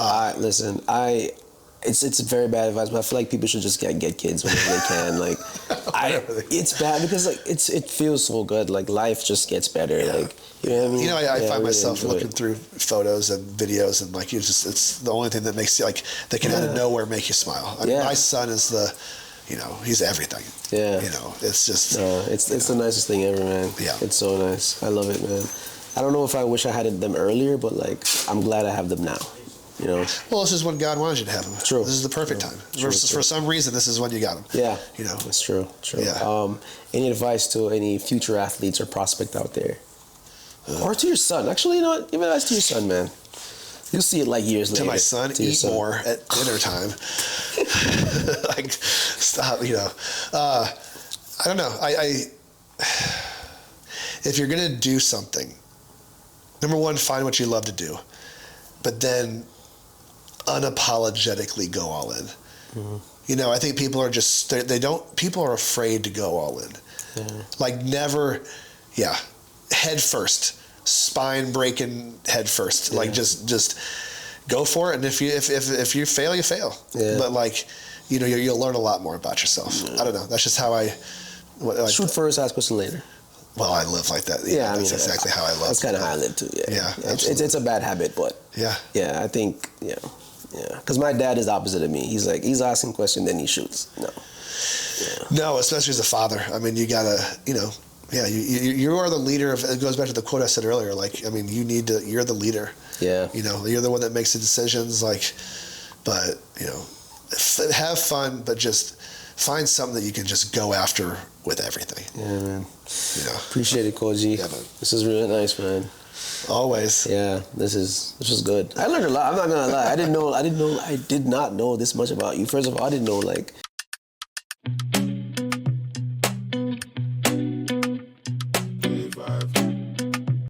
it's very bad advice, but I feel like people should just get kids whenever they can. Like, it's bad because it feels so good. Like life just gets better. Yeah. Like, you know what I mean? I find myself looking through photos and videos, and like it's the only thing that makes you that can out of nowhere make you smile. I mean, my son is he's everything. Yeah. It's just. No, it's the nicest thing ever, man. Yeah. It's so nice. I love it, man. I don't know if I wish I had them earlier, but like I'm glad I have them now. Well, this is when God wanted you to have them. True. This is the perfect time. For some reason, this is when you got them. Yeah. That's true. Yeah. Any advice to any future athletes or prospect out there, or to your son? Actually, give advice to your son, man. You'll see it like years later. To my son, eat more at dinner time. Like, stop, I don't know. if you're going to do something, number one, find what you love to do, but then unapologetically go all in. Mm-hmm. You know, I think people are just, people are afraid to go all in. Yeah. Like never, head first, spine breaking head first. Yeah. Like just go for it. And if you fail, you fail. Yeah. But like, you know, you'll learn a lot more about yourself. Yeah. I don't know. That's just how shoot first, ask question later. Well, I live like that. Yeah, that's exactly how I live. That's kind of how I live too. Yeah, it's a bad habit, but yeah, I think because my dad is opposite of me. He's asking questions, then he shoots. No, especially as a father. I mean, you gotta, you are the leader of. It goes back to the quote I said earlier. Like, I mean, you're the leader. Yeah. You know, you're the one that makes the decisions. Like, but have fun, but just find something that you can just go after with everything. Yeah, man. Appreciate it, Koji. Yeah, man. This is really nice, man. Always. Yeah, this was good. I learned a lot. I'm not gonna lie. I did not know this much about you. First of all, I didn't know like